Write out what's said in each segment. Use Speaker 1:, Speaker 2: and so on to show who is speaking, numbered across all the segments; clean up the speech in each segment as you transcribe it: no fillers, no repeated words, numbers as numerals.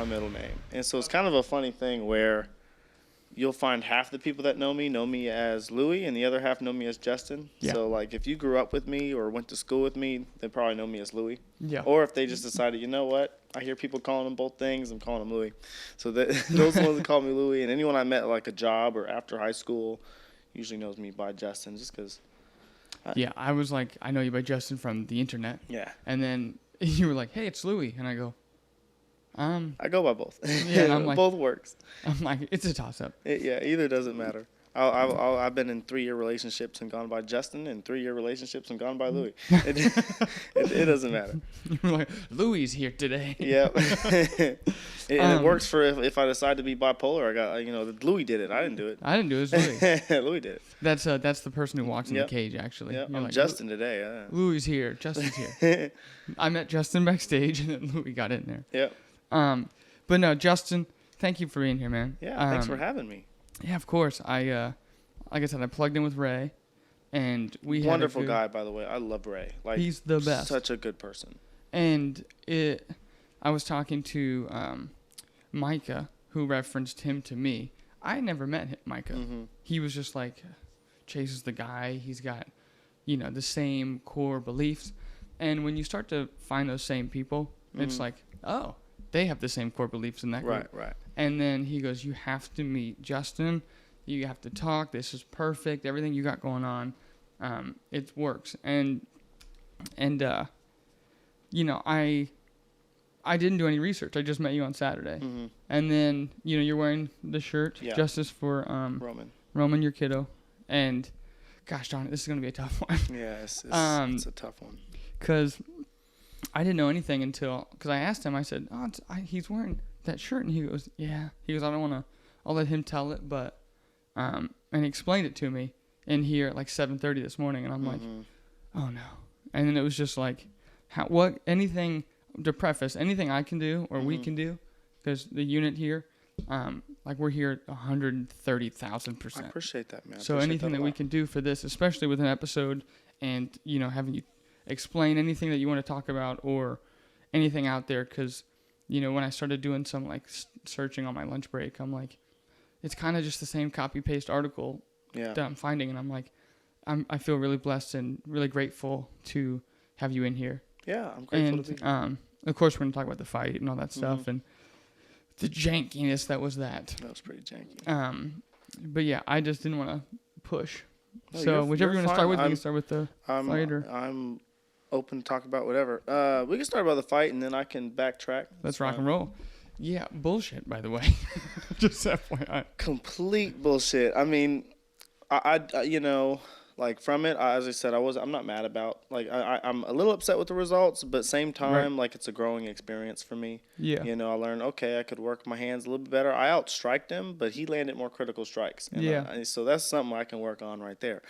Speaker 1: middle name. And so it's kind of a funny thing where you'll find half the people that know me as Louie, and the other half know me as Justin.
Speaker 2: Yeah.
Speaker 1: So, like, if you grew up with me or went to school with me, they probably know me as Louie.
Speaker 2: Yeah.
Speaker 1: Or if they just decided, you know what, I hear people calling them both things, I'm calling them Louie. So those ones that call me Louie, and anyone I met at, like, a job or after high school usually knows me by Justin just because.
Speaker 2: Yeah, I was like, I know you by Justin from the internet.
Speaker 1: Yeah.
Speaker 2: And then you were like, hey, it's Louie. And I go,
Speaker 1: I go by both.
Speaker 2: Yeah, and I'm like,
Speaker 1: both works.
Speaker 2: I'm like, it's a toss-up.
Speaker 1: Yeah, either doesn't matter. I've been in 3-year relationships and gone by Justin, and 3-year relationships and gone by Louie. It doesn't matter.
Speaker 2: You're like, Louie's here today.
Speaker 1: Yeah. And it works for if I decide to be bipolar. I got, Louie did it. I didn't do it.
Speaker 2: I didn't do it. It's Louie.
Speaker 1: Louie did it.
Speaker 2: That's the person who walks in the cage, actually.
Speaker 1: Yeah, I'm
Speaker 2: like,
Speaker 1: Justin today.
Speaker 2: Louie's here. Justin's here. I met Justin backstage, and then Louie got in there.
Speaker 1: Yeah.
Speaker 2: But no, Justin, thank you for being here, man.
Speaker 1: Yeah, thanks for having me.
Speaker 2: Yeah, of course. Like I said, I plugged in with Ray, and we had
Speaker 1: wonderful guy, by the way. I love Ray. Like,
Speaker 2: he's the best.
Speaker 1: Such a good person.
Speaker 2: And I was talking to Micah, who referenced him to me. I never met Micah.
Speaker 1: Mm-hmm.
Speaker 2: He was just like, Chase is the guy. He's got, the same core beliefs. And when you start to find those same people, it's like, oh, they have the same core beliefs in that group.
Speaker 1: Right.
Speaker 2: And then he goes, you have to meet Justin. You have to talk. This is perfect. Everything you got going on, it works. And I didn't do any research. I just met you on Saturday.
Speaker 1: Mm-hmm.
Speaker 2: And then, you're wearing the shirt, Justice for Roman, your kiddo. And gosh darn it, this is going to be a tough one.
Speaker 1: Yeah, it's a tough one.
Speaker 2: Because I didn't know anything because I asked him, I said, he's wearing that shirt. And he goes, yeah. He goes, I don't want to, I'll let him tell it. But, and he explained it to me in here at like 7:30 this morning. And I'm like, oh no. And then it was just like, anything to preface, anything I can do or we can do, because the unit here, like we're here at 130,000%.
Speaker 1: I appreciate that, man.
Speaker 2: So anything that we can do for this, especially with an episode and, having you explain anything that you want to talk about or anything out there, because, when I started doing some like searching on my lunch break, I'm like, it's kind of just the same copy-paste article that I'm finding, and I'm like, I feel really blessed and really grateful to have you in here.
Speaker 1: Yeah, I'm grateful to be here.
Speaker 2: Of course, we're going to talk about the fight and all that stuff and the jankiness that was that.
Speaker 1: That was pretty janky.
Speaker 2: But yeah, I just didn't want to push.
Speaker 1: No,
Speaker 2: so whichever you want to start with, we can start with the fight.
Speaker 1: I'm open to talk about whatever. We can start about the fight, and then I can backtrack.
Speaker 2: Let's rock and roll. Yeah, bullshit, by the way. Just FYI.
Speaker 1: Complete bullshit. I mean, I like from it, as I said, I'm not mad about, like, I'm a little upset with the results, but same time, like, it's a growing experience for me.
Speaker 2: Yeah.
Speaker 1: I learned, okay, I could work my hands a little bit better. I outstriked him, but he landed more critical strikes. And so that's something I can work on right there.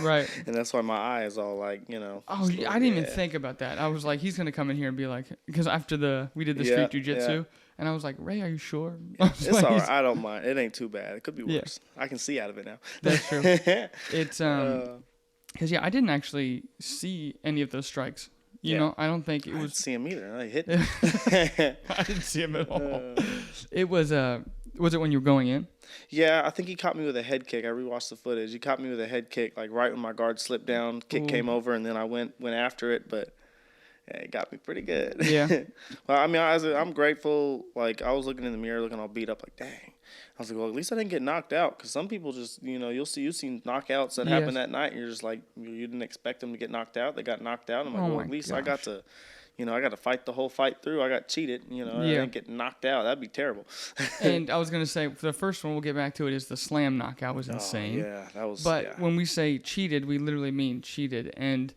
Speaker 2: Right.
Speaker 1: And that's why my eye is all like,
Speaker 2: Oh, I didn't even think about that. I was like, he's going to come in here and be like, because after we did the street jiu-jitsu, and I was like, Ray, are you sure?
Speaker 1: It's all right. I don't mind. It ain't too bad. It could be worse. I can see out of it now.
Speaker 2: That's true. It's, because, I didn't actually see any of those strikes. You know, I don't think it was.
Speaker 1: I didn't see him either. I hit
Speaker 2: I didn't see him at all. It was it when you were going in?
Speaker 1: Yeah, I think he caught me with a head kick. I rewatched the footage. He caught me with a head kick, like right when my guard slipped down. Kick came over, and then I went after it, but it got me pretty good.
Speaker 2: Yeah.
Speaker 1: Well, I mean, I'm grateful. Like, I was looking in the mirror, looking all beat up, like, dang. I was like, well, at least I didn't get knocked out, because some people just, you've seen knockouts that happen that night, and you're just like, you didn't expect them to get knocked out. They got knocked out. I'm like, well, at least I got to, I got to fight the whole fight through. I got cheated. I didn't get knocked out. That'd be terrible.
Speaker 2: And I was going to say, for the first one, we'll get back to it, is the slam knockout was insane.
Speaker 1: Yeah, that was.
Speaker 2: But when we say cheated, we literally mean cheated. And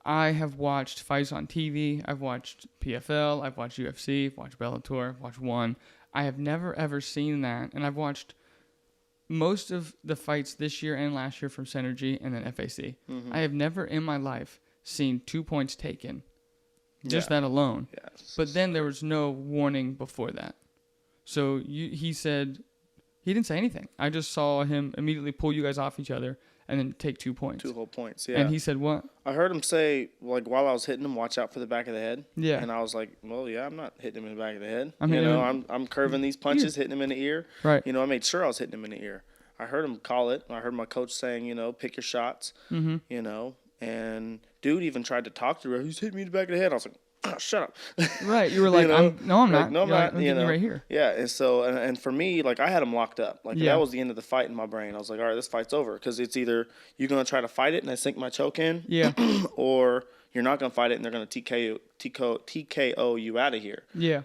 Speaker 2: I have watched fights on TV. I've watched PFL. I've watched UFC. I've watched Bellator. I've watched ONE. I have never, ever seen that. And I've watched most of the fights this year and last year from Synergy and then FAC. Mm-hmm. I have never in my life seen 2 points taken. Just that alone. Yeah, but then there was no warning before that. So he said He didn't say anything. I just saw him immediately pull you guys off each other and then take 2 points.
Speaker 1: 2 whole points, yeah.
Speaker 2: And he said what?
Speaker 1: I heard him say, like, while I was hitting him, watch out for the back of the head.
Speaker 2: Yeah.
Speaker 1: And I was like, well, yeah, I'm not hitting him in the back of the head.
Speaker 2: I'm
Speaker 1: I'm curving these punches, hitting him in the ear.
Speaker 2: Right.
Speaker 1: I made sure I was hitting him in the ear. I heard him call it. I heard my coach saying, pick your shots, and dude even tried to talk to her. He's hitting me in the back of the head. I was like, oh, shut up.
Speaker 2: Right. You were like, I'm not.
Speaker 1: Like, no, I'm not.
Speaker 2: I'm getting you right here.
Speaker 1: Yeah. And so, and for me, like, I had him locked up. Like, that was the end of the fight in my brain. I was like, all right, this fight's over. Because it's either you're going to try to fight it and I sink my choke in.
Speaker 2: Yeah.
Speaker 1: Or you're not going to fight it and they're going to TKO you out of here.
Speaker 2: Yeah.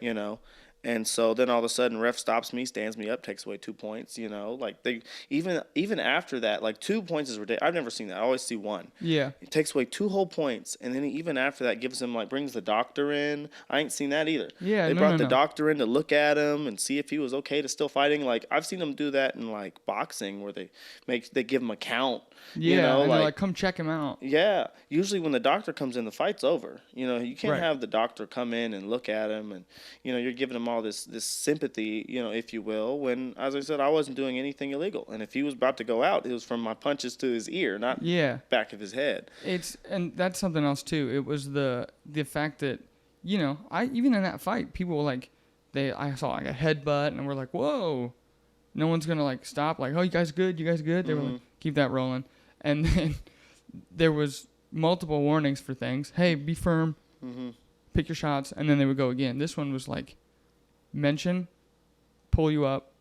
Speaker 1: And so then all of a sudden, ref stops me, stands me up, takes away 2 points. Like they even after that, like 2 points is ridiculous. I've never seen that. I always see 1.
Speaker 2: Yeah.
Speaker 1: It takes away 2 whole points, and then even after that, gives him brings the doctor in. I ain't seen that either.
Speaker 2: Yeah,
Speaker 1: they brought the doctor in to look at him and see if he was okay to still fighting. Like I've seen them do that in like boxing where they give him a count.
Speaker 2: Yeah, and they're like, come check him out.
Speaker 1: Yeah. Usually when the doctor comes in, the fight's over. You can't have the doctor come in and look at him and, you're giving him all this sympathy, if you will, when, as I said, I wasn't doing anything illegal. And if he was about to go out, it was from my punches to his ear, not back of his head.
Speaker 2: And that's something else too. It was the fact that, I even in that fight, people were like, I saw like a headbutt and we're like, whoa, no one's going to like stop. Like, oh, you guys good? You guys good? They were like, keep that rolling. And then there was multiple warnings for things. Hey, be firm. Pick your shots. And then they would go again. This one was like, mention, pull you up,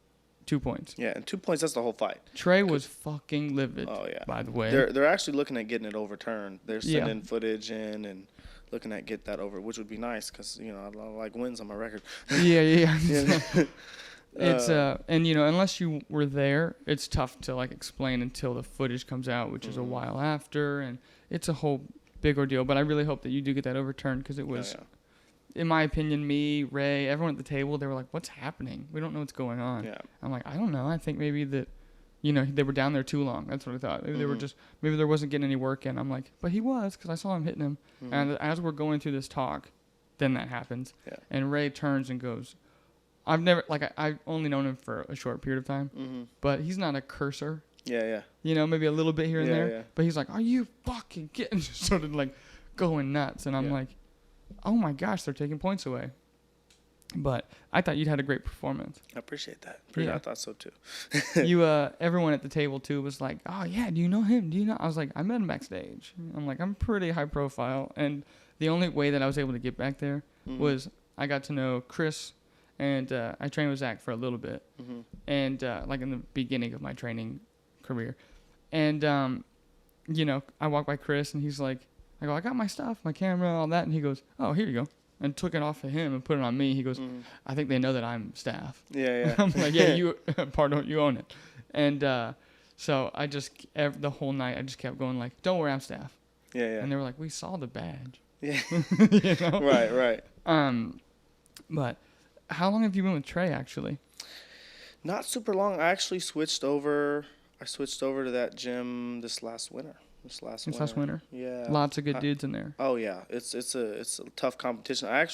Speaker 2: 2 points.
Speaker 1: Yeah, and 2 points, that's the whole fight.
Speaker 2: Trey was fucking livid, by the way.
Speaker 1: They're actually looking at getting it overturned. They're sending footage in and looking at get that over, which would be nice because, I like wins on my record.
Speaker 2: Yeah. It's and unless you were there, it's tough to like explain until the footage comes out, which is a while after, and it's a whole big ordeal. But I really hope that you do get that overturned because it was, in my opinion, me, Ray, everyone at the table, they were like, "What's happening? We don't know what's going on."
Speaker 1: Yeah.
Speaker 2: I'm like, I don't know. I think maybe that, they were down there too long. That's what I thought. Maybe they were maybe there wasn't getting any work in. I'm like, but he was because I saw him hitting him. And as we're going through this talk, then that happens. Yeah. And Ray turns and goes, I've only known him for a short period of time, but he's not a cursor.
Speaker 1: Yeah.
Speaker 2: Maybe a little bit here and there.
Speaker 1: Yeah.
Speaker 2: But he's like, are you fucking kidding? Just sort of like going nuts. And I'm like, oh my gosh, they're taking points away. But I thought you'd had a great performance.
Speaker 1: I appreciate that. I thought so too.
Speaker 2: Everyone at the table too was like, oh yeah, do you know him? Do you know? I was like, I met him backstage. I'm like, I'm pretty high profile. And the only way that I was able to get back there was I got to know Chris. And I trained with Zach for a little bit, and like in the beginning of my training career. And, I walked by Chris, and he's like, I go, I got my stuff, my camera, all that. And he goes, oh, here you go. And took it off of him and put it on me. He goes, I think they know that I'm staff.
Speaker 1: Yeah.
Speaker 2: I'm like, yeah, you own it. And so I just, the whole night, I just kept going like, don't worry, I'm staff.
Speaker 1: Yeah.
Speaker 2: And they were like, we saw the badge.
Speaker 1: Yeah. Right.
Speaker 2: But how long have you been with Trey, actually?
Speaker 1: Not super long. I actually switched over. To that gym this last winter. This last winter? Yeah.
Speaker 2: Lots of good dudes in there.
Speaker 1: Oh, yeah. It's a tough competition. I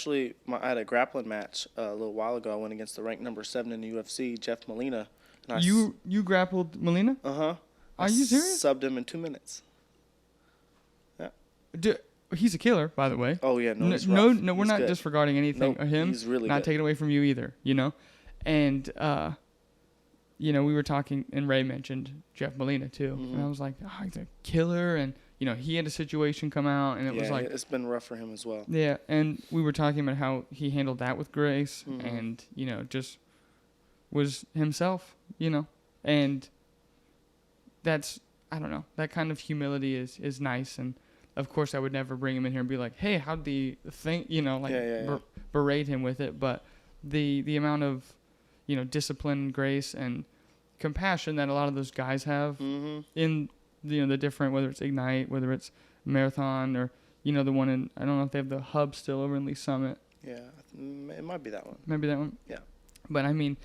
Speaker 1: had a grappling match a little while ago. I went against the ranked number 7 in the UFC, Jeff Molina. And
Speaker 2: you grappled Molina?
Speaker 1: Uh-huh.
Speaker 2: Are you serious?
Speaker 1: Subbed him in 2 minutes. Yeah.
Speaker 2: He's a killer, by the way.
Speaker 1: Oh, yeah. No,
Speaker 2: we're not disregarding anything of him.
Speaker 1: He's really
Speaker 2: not
Speaker 1: good.
Speaker 2: taking away from you either, And, we were talking, and Ray mentioned Jeff Molina, too. And I was like, oh, he's a killer. And, he had a situation come out, and it was like...
Speaker 1: it's been rough for him as well.
Speaker 2: Yeah, and we were talking about how he handled that with grace and, just was himself, And that's, I don't know, that kind of humility is nice. And, of course, I would never bring him in here and be like, hey, how'd the thing, berate him with it. But the amount of, discipline and grace and compassion that a lot of those guys have in, the different, whether it's Ignite, whether it's Marathon or, the one in, I don't know if they have the hub still over in Lee Summit.
Speaker 1: Yeah, it might be that one.
Speaker 2: Maybe that one?
Speaker 1: Yeah.
Speaker 2: But, I mean,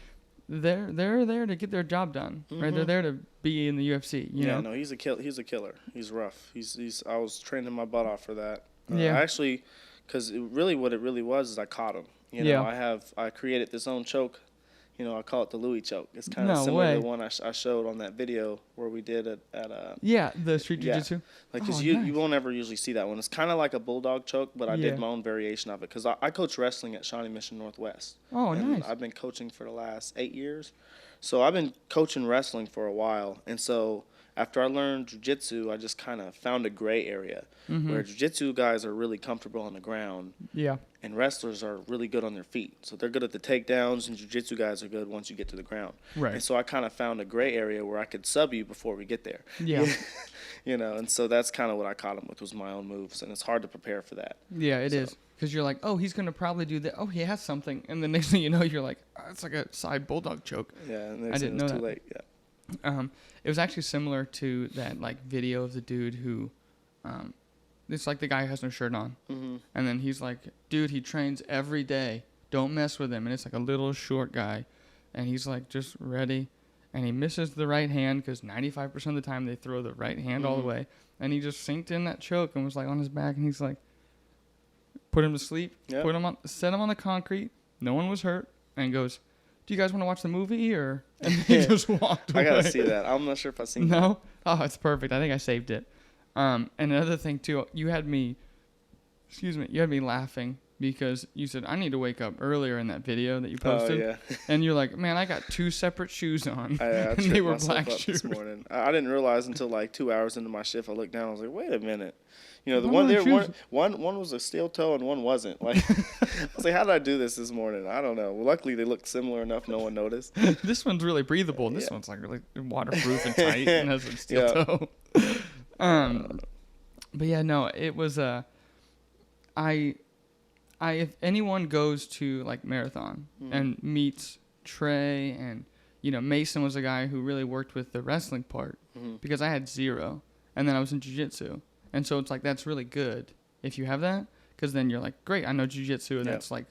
Speaker 2: they're there to get their job done, right? They're there to be in the UFC, you know?
Speaker 1: No, he's a killer. He's rough. I was training my butt off for that.
Speaker 2: Yeah.
Speaker 1: Actually, because what it really was is I caught him. I created this own choke, I call it the Louie choke. It's kind of similar to the one I showed on that video where we did at
Speaker 2: the street jiu-jitsu.
Speaker 1: Because you won't ever usually see that one. It's kind of like a bulldog choke, but I did my own variation of it because I coach wrestling at Shawnee Mission Northwest.
Speaker 2: Oh, nice.
Speaker 1: I've been coaching for the last 8 years. So I've been coaching wrestling for a while. And so after I learned jiu-jitsu, I just kind of found a gray area where jiu-jitsu guys are really comfortable on the ground.
Speaker 2: Yeah.
Speaker 1: And wrestlers are really good on their feet. So they're good at the takedowns, and jiu-jitsu guys are good once you get to the ground.
Speaker 2: Right.
Speaker 1: And so I kind of found a gray area where I could sub you before we get there.
Speaker 2: Yeah.
Speaker 1: And so that's kind of what I caught him with was my own moves. And it's hard to prepare for that.
Speaker 2: Yeah, it is. Because you're like, oh, he's going to probably do that. Oh, he has something. And the next thing you know, you're like, oh, it's like a side bulldog choke.
Speaker 1: Yeah, and
Speaker 2: I didn't know
Speaker 1: too
Speaker 2: that.
Speaker 1: late. Yeah.
Speaker 2: It was actually similar to that video of the dude who, it's like the guy who has no shirt on, and then he's like, dude, he trains every day. Don't mess with him. And it's like a little short guy, and he's like just ready, and he misses the right hand because 95% of the time they throw the right hand all the way, and he just sinked in that choke and was like on his back, and he's like, put him to sleep, set him on the concrete. No one was hurt, and goes, do you guys want to watch the movie or? And he just walked away.
Speaker 1: I gotta see that. I'm not sure if I've seen that.
Speaker 2: No? Oh, it's perfect. I think I saved it. And another thing too, you had me laughing because you said I need to wake up earlier in that video that you posted.
Speaker 1: Oh, yeah.
Speaker 2: And you're like, man, I got 2 separate shoes on.
Speaker 1: I
Speaker 2: and they were black shoes.
Speaker 1: This morning. I didn't realize until like 2 hours into my shift. I looked down. I was like, wait a minute. The one was a steel toe and one wasn't. Like, I was like, how did I do this morning? I don't know. Well, luckily they looked similar enough. No one noticed.
Speaker 2: This one's really breathable. This one's like really waterproof and tight and has a steel toe. But yeah, no, it was if anyone goes to like marathon and meets Trey and Mason was a guy who really worked with the wrestling part because I had 0 and then I was in jiu-jitsu. And so it's like, that's really good if you have that, because then you're like, great, I know jiu-jitsu, and that's like,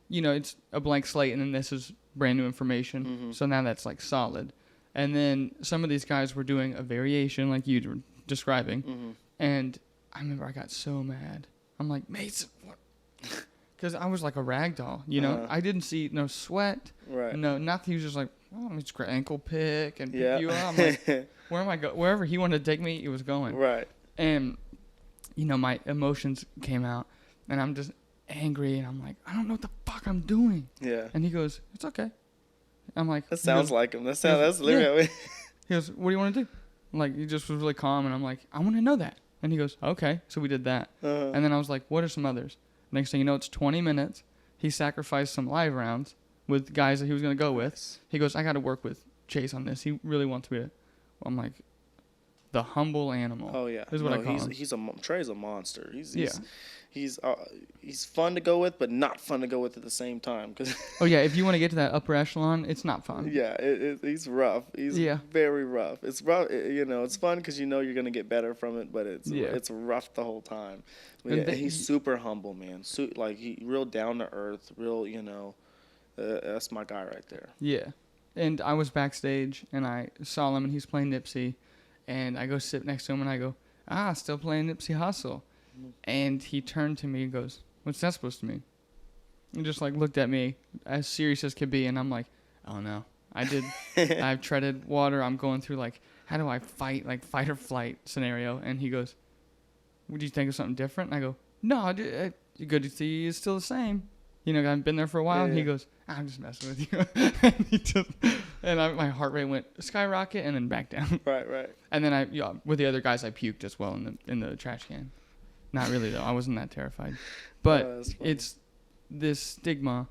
Speaker 2: it's a blank slate, and then this is brand new information. So now that's like solid. And then some of these guys were doing a variation like you were describing, and I remember I got so mad. I'm like, Mason, what? Because I was like a rag doll, I didn't see no sweat, no nothing. He was just like, oh, it's great ankle pick and pick you up. I'm like, where am I going? Wherever he wanted to take me, it was going.
Speaker 1: Right.
Speaker 2: And, my emotions came out, and I'm just angry, and I'm like, I don't know what the fuck I'm doing. Yeah. And he goes, it's okay. I'm like.
Speaker 1: That sounds like him. That's literally.
Speaker 2: He goes, what do you want to do? Like, he just was really calm, and I'm like, I want to know that. And he goes, okay. So we did that. And then I was like, what are some others? Next thing you know, it's 20 minutes. He sacrificed some live rounds with guys that he was going to go with. He goes, I got to work with Chase on this. He really wants me to. I'm like, the humble animal. Oh yeah, is what I call him.
Speaker 1: Trey's a monster. He's fun to go with, but not fun to go with at the same time.
Speaker 2: Oh yeah, if you want to get to that upper echelon, it's not fun.
Speaker 1: Yeah, he's rough. He's very rough. It's rough. It's fun because you're gonna get better from it, but it's rough the whole time. Yeah, he's super humble, man. He real down to earth. Real, that's my guy right there.
Speaker 2: Yeah, and I was backstage and I saw him and he's playing Nipsey. And I go sit next to him and I go, still playing Nipsey Hussle. And he turned to me and goes, what's that supposed to mean? And just like looked at me as serious as could be. And I'm like, oh no, I've treaded water. I'm going through like, how do I fight, like fight or flight scenario? And he goes, would you think of something different? And I go, no, good to see you. It's still the same. I've been there for a while. Yeah. And he goes, I'm just messing with you. and my heart rate went skyrocket and then back down.
Speaker 1: Right.
Speaker 2: And then with the other guys, I puked as well in the trash can. Not really though. I wasn't that terrified. But it's this stigma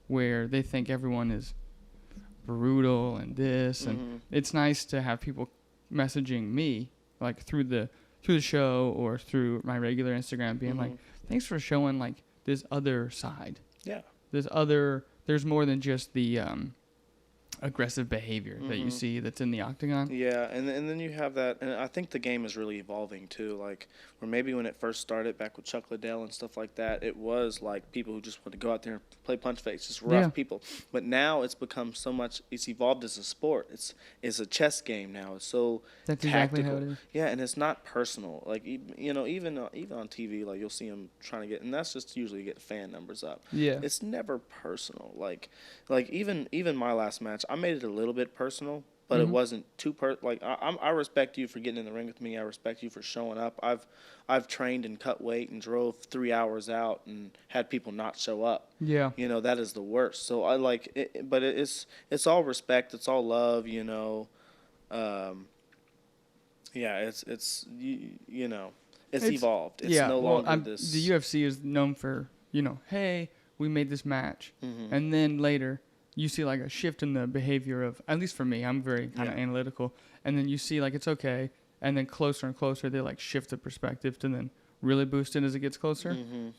Speaker 2: where they think everyone is brutal and this, and it's nice to have people messaging me like through the show or through my regular Instagram, being like, thanks for showing like this other side. Yeah. There's more than just the aggressive behavior that you see that's in the octagon.
Speaker 1: Yeah, and then you have that, and I think the game is really evolving too. Like, where maybe when it first started back with Chuck Liddell and stuff like that, it was like people who just wanted to go out there and play punch face, just rough people. But now it's become so much. It's evolved as a sport. It's a chess game now. It's so
Speaker 2: That's
Speaker 1: tactical.
Speaker 2: exactly how it is.
Speaker 1: Yeah, and it's not personal. Like even on TV, like you'll see them trying to get, and that's just usually to get fan numbers up.
Speaker 2: Yeah.
Speaker 1: It's never personal. Like even my last match, I made it a little bit personal, but it wasn't too like I respect you for getting in the ring with me. I respect you for showing up. I've trained and cut weight and drove 3 hours out and had people not show up.
Speaker 2: Yeah.
Speaker 1: That is the worst. So I like it, but it's all respect. It's all love. Yeah, it's it's evolved. It's no longer this.
Speaker 2: The UFC is known for, hey, we made this match. And then later you see like a shift in the behavior of, at least for me, I'm very kind of analytical. And then you see like it's okay. And then closer and closer, they like shift the perspective to then really boost it as it gets closer.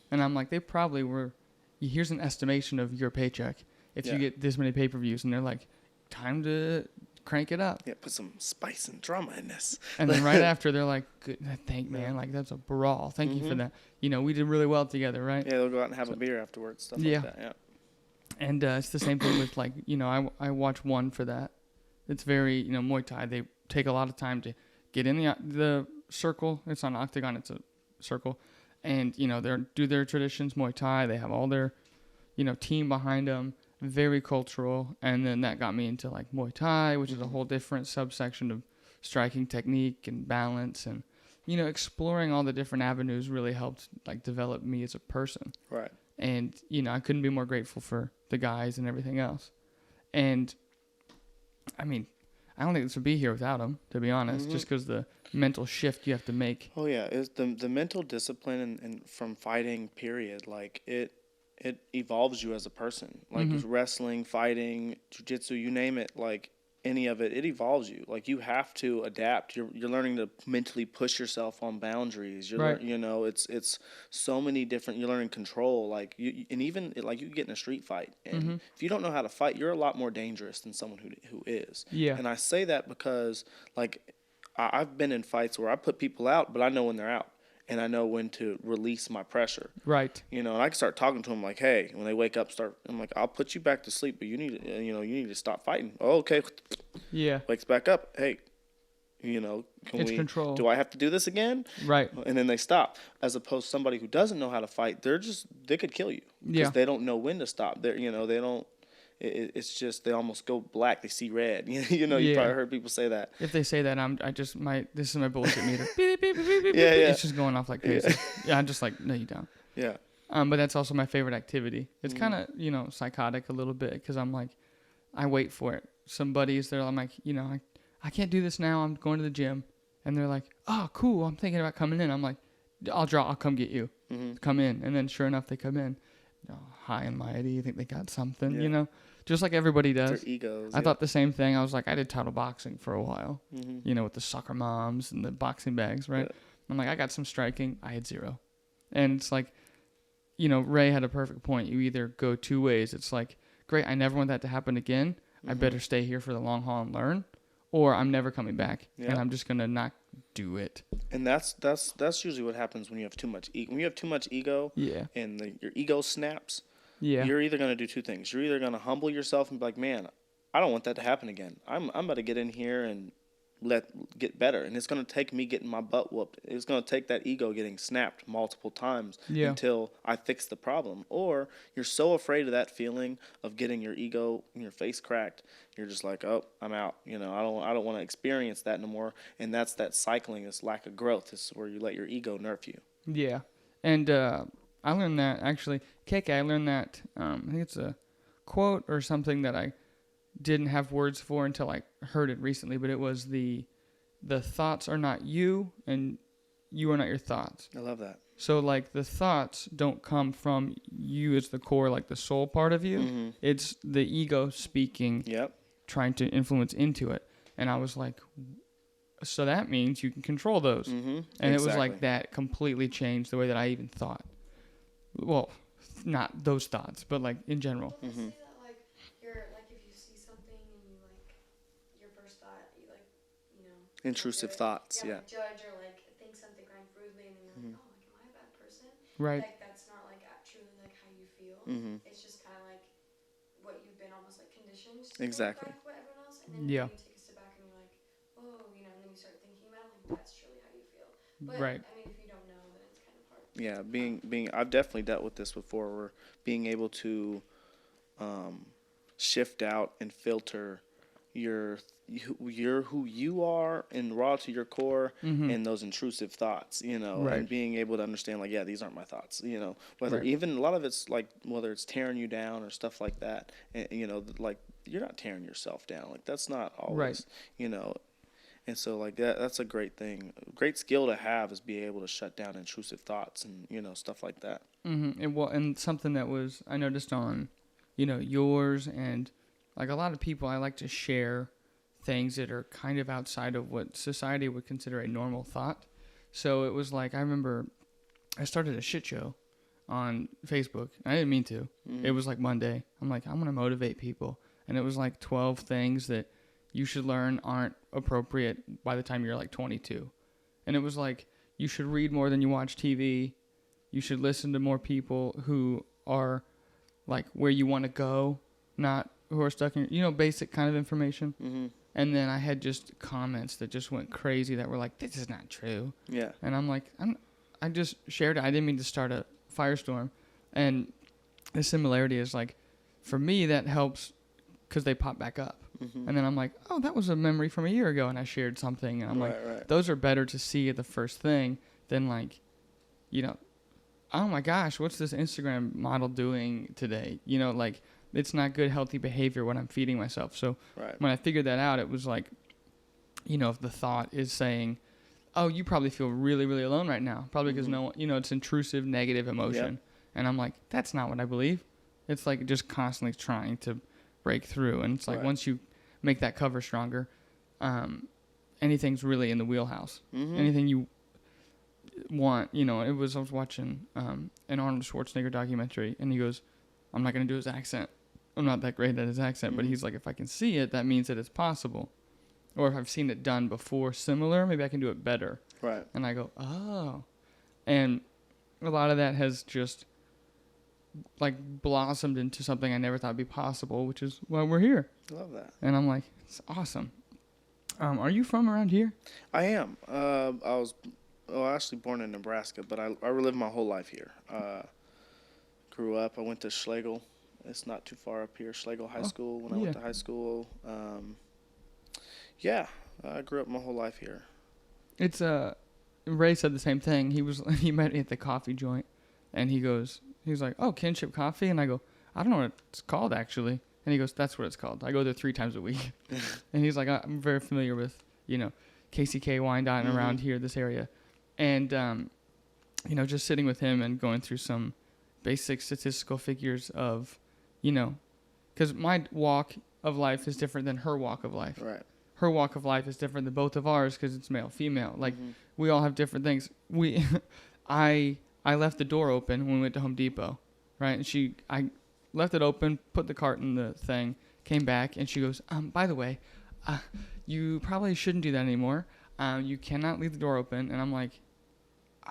Speaker 2: And I'm like, they probably were, here's an estimation of your paycheck if you get this many pay-per-views. And they're like, time to crank it up.
Speaker 1: Yeah, put some spice and drama in this.
Speaker 2: And then right after, they're like, good, man, like that's a brawl. Thank you for that. We did really well together, right?
Speaker 1: Yeah, they'll go out and have a beer afterwards, stuff like that. Yeah.
Speaker 2: And it's the same thing with like, I watch one for that. It's very, Muay Thai. They take a lot of time to get in the circle. It's on octagon. It's a circle. And, they do their traditions, Muay Thai. They have all their, team behind them. Very cultural. And then that got me into like Muay Thai, which is a whole different subsection of striking technique and balance. And, exploring all the different avenues really helped like develop me as a person.
Speaker 1: Right.
Speaker 2: And, I couldn't be more grateful for the guys and everything else. And, I mean, I don't think this would be here without them, to be honest, just because the mental shift you have to make.
Speaker 1: Oh, yeah. It's the mental discipline and from fighting, period. Like, it evolves you as a person. Like, wrestling, fighting, jiu-jitsu, you name it, like, any of it, it evolves you. Like, you have to adapt. You're learning to mentally push yourself on boundaries. It's so many different. You're learning control. Like and even like you get in a street fight, and if you don't know how to fight, you're a lot more dangerous than someone who is. Yeah. And I say that because like I've been in fights where I put people out, but I know when they're out. And I know when to release my pressure.
Speaker 2: Right.
Speaker 1: And I can start talking to them like, hey, when they wake up, I'm like, I'll put you back to sleep, but you need to stop fighting. Oh, okay.
Speaker 2: Yeah.
Speaker 1: Wakes back up. Hey,
Speaker 2: control.
Speaker 1: Do I have to do this again?
Speaker 2: Right.
Speaker 1: And then they stop. As opposed to somebody who doesn't know how to fight, they could kill you because they don't know when to stop. They don't. It's just they almost go black. They see red. You probably heard people say that.
Speaker 2: If they say that, this is my bullshit meter. Beep, beep, beep, beep, beep,
Speaker 1: yeah.
Speaker 2: It's just going off like crazy. Yeah, I'm just like, no, you don't.
Speaker 1: Yeah.
Speaker 2: But that's also my favorite activity. It's kind of, psychotic a little bit because I'm like, I wait for it. Some buddies, I'm like, I can't do this now. I'm going to the gym. And they're like, oh, cool. I'm thinking about coming in. I'm like, I'll come get you. Come in. And then sure enough, they come in. High and mighty. You think they got something, Just like everybody does.
Speaker 1: Their egos.
Speaker 2: I thought the same thing. I was like, I did title boxing for a while, with the soccer moms and the boxing bags, right? Yeah. I'm like, I got some striking. I had zero. And it's like, Ray had a perfect point. You either go two ways. It's like, great, I never want that to happen again. I better stay here for the long haul and learn, or I'm never coming back, and I'm just going to not do it.
Speaker 1: And that's usually what happens when you have too much ego. When you have too much ego and your ego snaps, you're either going to do two things. You're either going to humble yourself and be like, man, I don't want that to happen again. I'm about to get in here and get better. And it's going to take me getting my butt whooped. It's going to take that ego getting snapped multiple times until I fix the problem. Or you're so afraid of that feeling of getting your ego and your face cracked. You're just like, oh, I'm out. I don't want to experience that no more. And that's that cycling, this lack of growth. This is where you let your ego nerf you.
Speaker 2: Yeah. And I learned that, actually. KK, I learned that, I think it's a quote or something that I didn't have words for until I heard it recently, but it was the thoughts are not you, and you are not your thoughts.
Speaker 1: I love that.
Speaker 2: So, like, the thoughts don't come from you as the core, like the soul part of you. It's the ego speaking, trying to influence into it. And I was like, so that means you can control those. And it was like that completely changed the way that I even thought. Well, not those thoughts, but like in general.
Speaker 3: Say that, like, if you see something and you
Speaker 1: intrusive thoughts. Yeah.
Speaker 3: Like judge or like think something right rudely, and then you're like, oh, like, am I a bad person?
Speaker 2: Right.
Speaker 3: Like that's not like truly like how you feel. It's just kind of like what you've been almost like conditioned to
Speaker 1: Exactly.
Speaker 3: think what everyone else, and then you take a step back and you're like, oh, you know, and then you start thinking about it, like that's truly how you feel. But
Speaker 2: Right.
Speaker 3: I mean, if you don't know, then it's kind of hard.
Speaker 1: Yeah, being I've definitely dealt with this before, where being able to shift out and filter your who you are and raw to your core, and those intrusive thoughts, you know,
Speaker 2: Right.
Speaker 1: and being able to understand, like, yeah, these aren't my thoughts, you know, whether
Speaker 2: Right.
Speaker 1: even a lot of it's like whether it's tearing you down or stuff like that, and, you know, like you're not tearing yourself down, like that's not always,
Speaker 2: Right.
Speaker 1: you know. And so, like, that's a great thing, great skill to have, is be able to shut down intrusive thoughts and, you know, stuff like that.
Speaker 2: And something that was, I noticed on, you know, yours, and like a lot of people, I like to share things that are kind of outside of what society would consider a normal thought. So it was like, I remember I started a shit show on Facebook. I didn't mean to. It was like Monday. I'm like, I'm going to motivate people. And it was like 12 things that you should learn aren't appropriate by the time you're like 22. And it was like, you should read more than you watch TV. You should listen to more people who are like where you want to go, not who are stuck in, you know, basic kind of information. And then I had just comments that just went crazy that were like, this is not true.
Speaker 1: Yeah.
Speaker 2: And I'm like, I just shared it. I didn't mean to start a firestorm. And the similarity is like, for me, that helps because they pop back up. And then I'm like, oh, that was a memory from a year ago, and I shared something, and I'm like, those are better to see at the first thing than like, you know, oh my gosh, what's this Instagram model doing today? You know, like, it's not good, healthy behavior when I'm feeding myself. So when I figured that out, it was like, you know, if the thought is saying, oh, you probably feel really, really alone right now, probably because no one, you know, it's intrusive, negative emotion. And I'm like, that's not what I believe. It's like just constantly trying to break through. And it's like, once you make that cover stronger, anything's really in the wheelhouse. Anything you want, you know. I was watching an Arnold Schwarzenegger documentary, and he goes, I'm not going to do his accent. I'm not that great at his accent, but he's like, if I can see it, that means that it's possible. Or if I've seen it done before similar, maybe I can do it better.
Speaker 1: Right.
Speaker 2: And I go, oh. And a lot of that has just like blossomed into something I never thought would be possible, which is why we're here.
Speaker 1: I love that.
Speaker 2: And I'm like, it's awesome. Are you from around here?
Speaker 1: I am. I was actually born in Nebraska, but I lived my whole life here. Grew up. I went to Schlegel. It's not too far up here. Schlegel High School. When I went to high school, I grew up my whole life here.
Speaker 2: It's Ray said the same thing. He met me at the coffee joint, and he's like, oh, Kinship Coffee, and I go, I don't know what it's called actually, and he goes, that's what it's called. I go there 3 times a week, and he's like, I'm very familiar with, you know, KCK Wyandotte and around here, this area, and you know, just sitting with him and going through some basic statistical figures of, you know, because my walk of life is different than her walk of life.
Speaker 1: Right.
Speaker 2: Her walk of life is different than both of ours because it's male, female. Like, we all have different things. I left the door open when we went to Home Depot, right? And I left it open, put the cart in the thing, came back, and she goes, by the way, you probably shouldn't do that anymore. You cannot leave the door open. And I'm like,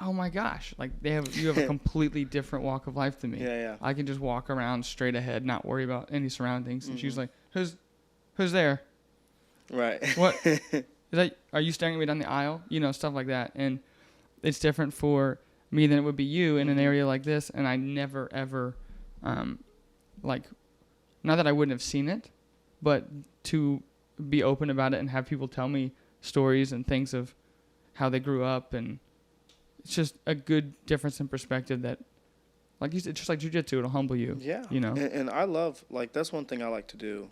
Speaker 2: oh my gosh, like you have a completely different walk of life than me.
Speaker 1: Yeah.
Speaker 2: I can just walk around straight ahead, not worry about any surroundings. And she's like, who's there?
Speaker 1: Right.
Speaker 2: What is that? Are you staring at me down the aisle? You know, stuff like that. And it's different for me than it would be you in an area like this. And I never ever, like, not that I wouldn't have seen it, but to be open about it and have people tell me stories and things of how they grew up, and it's just a good difference in perspective that, like you said, just like jiu-jitsu, it'll humble you.
Speaker 1: Yeah.
Speaker 2: You know?
Speaker 1: And I love, like, that's one thing I like to do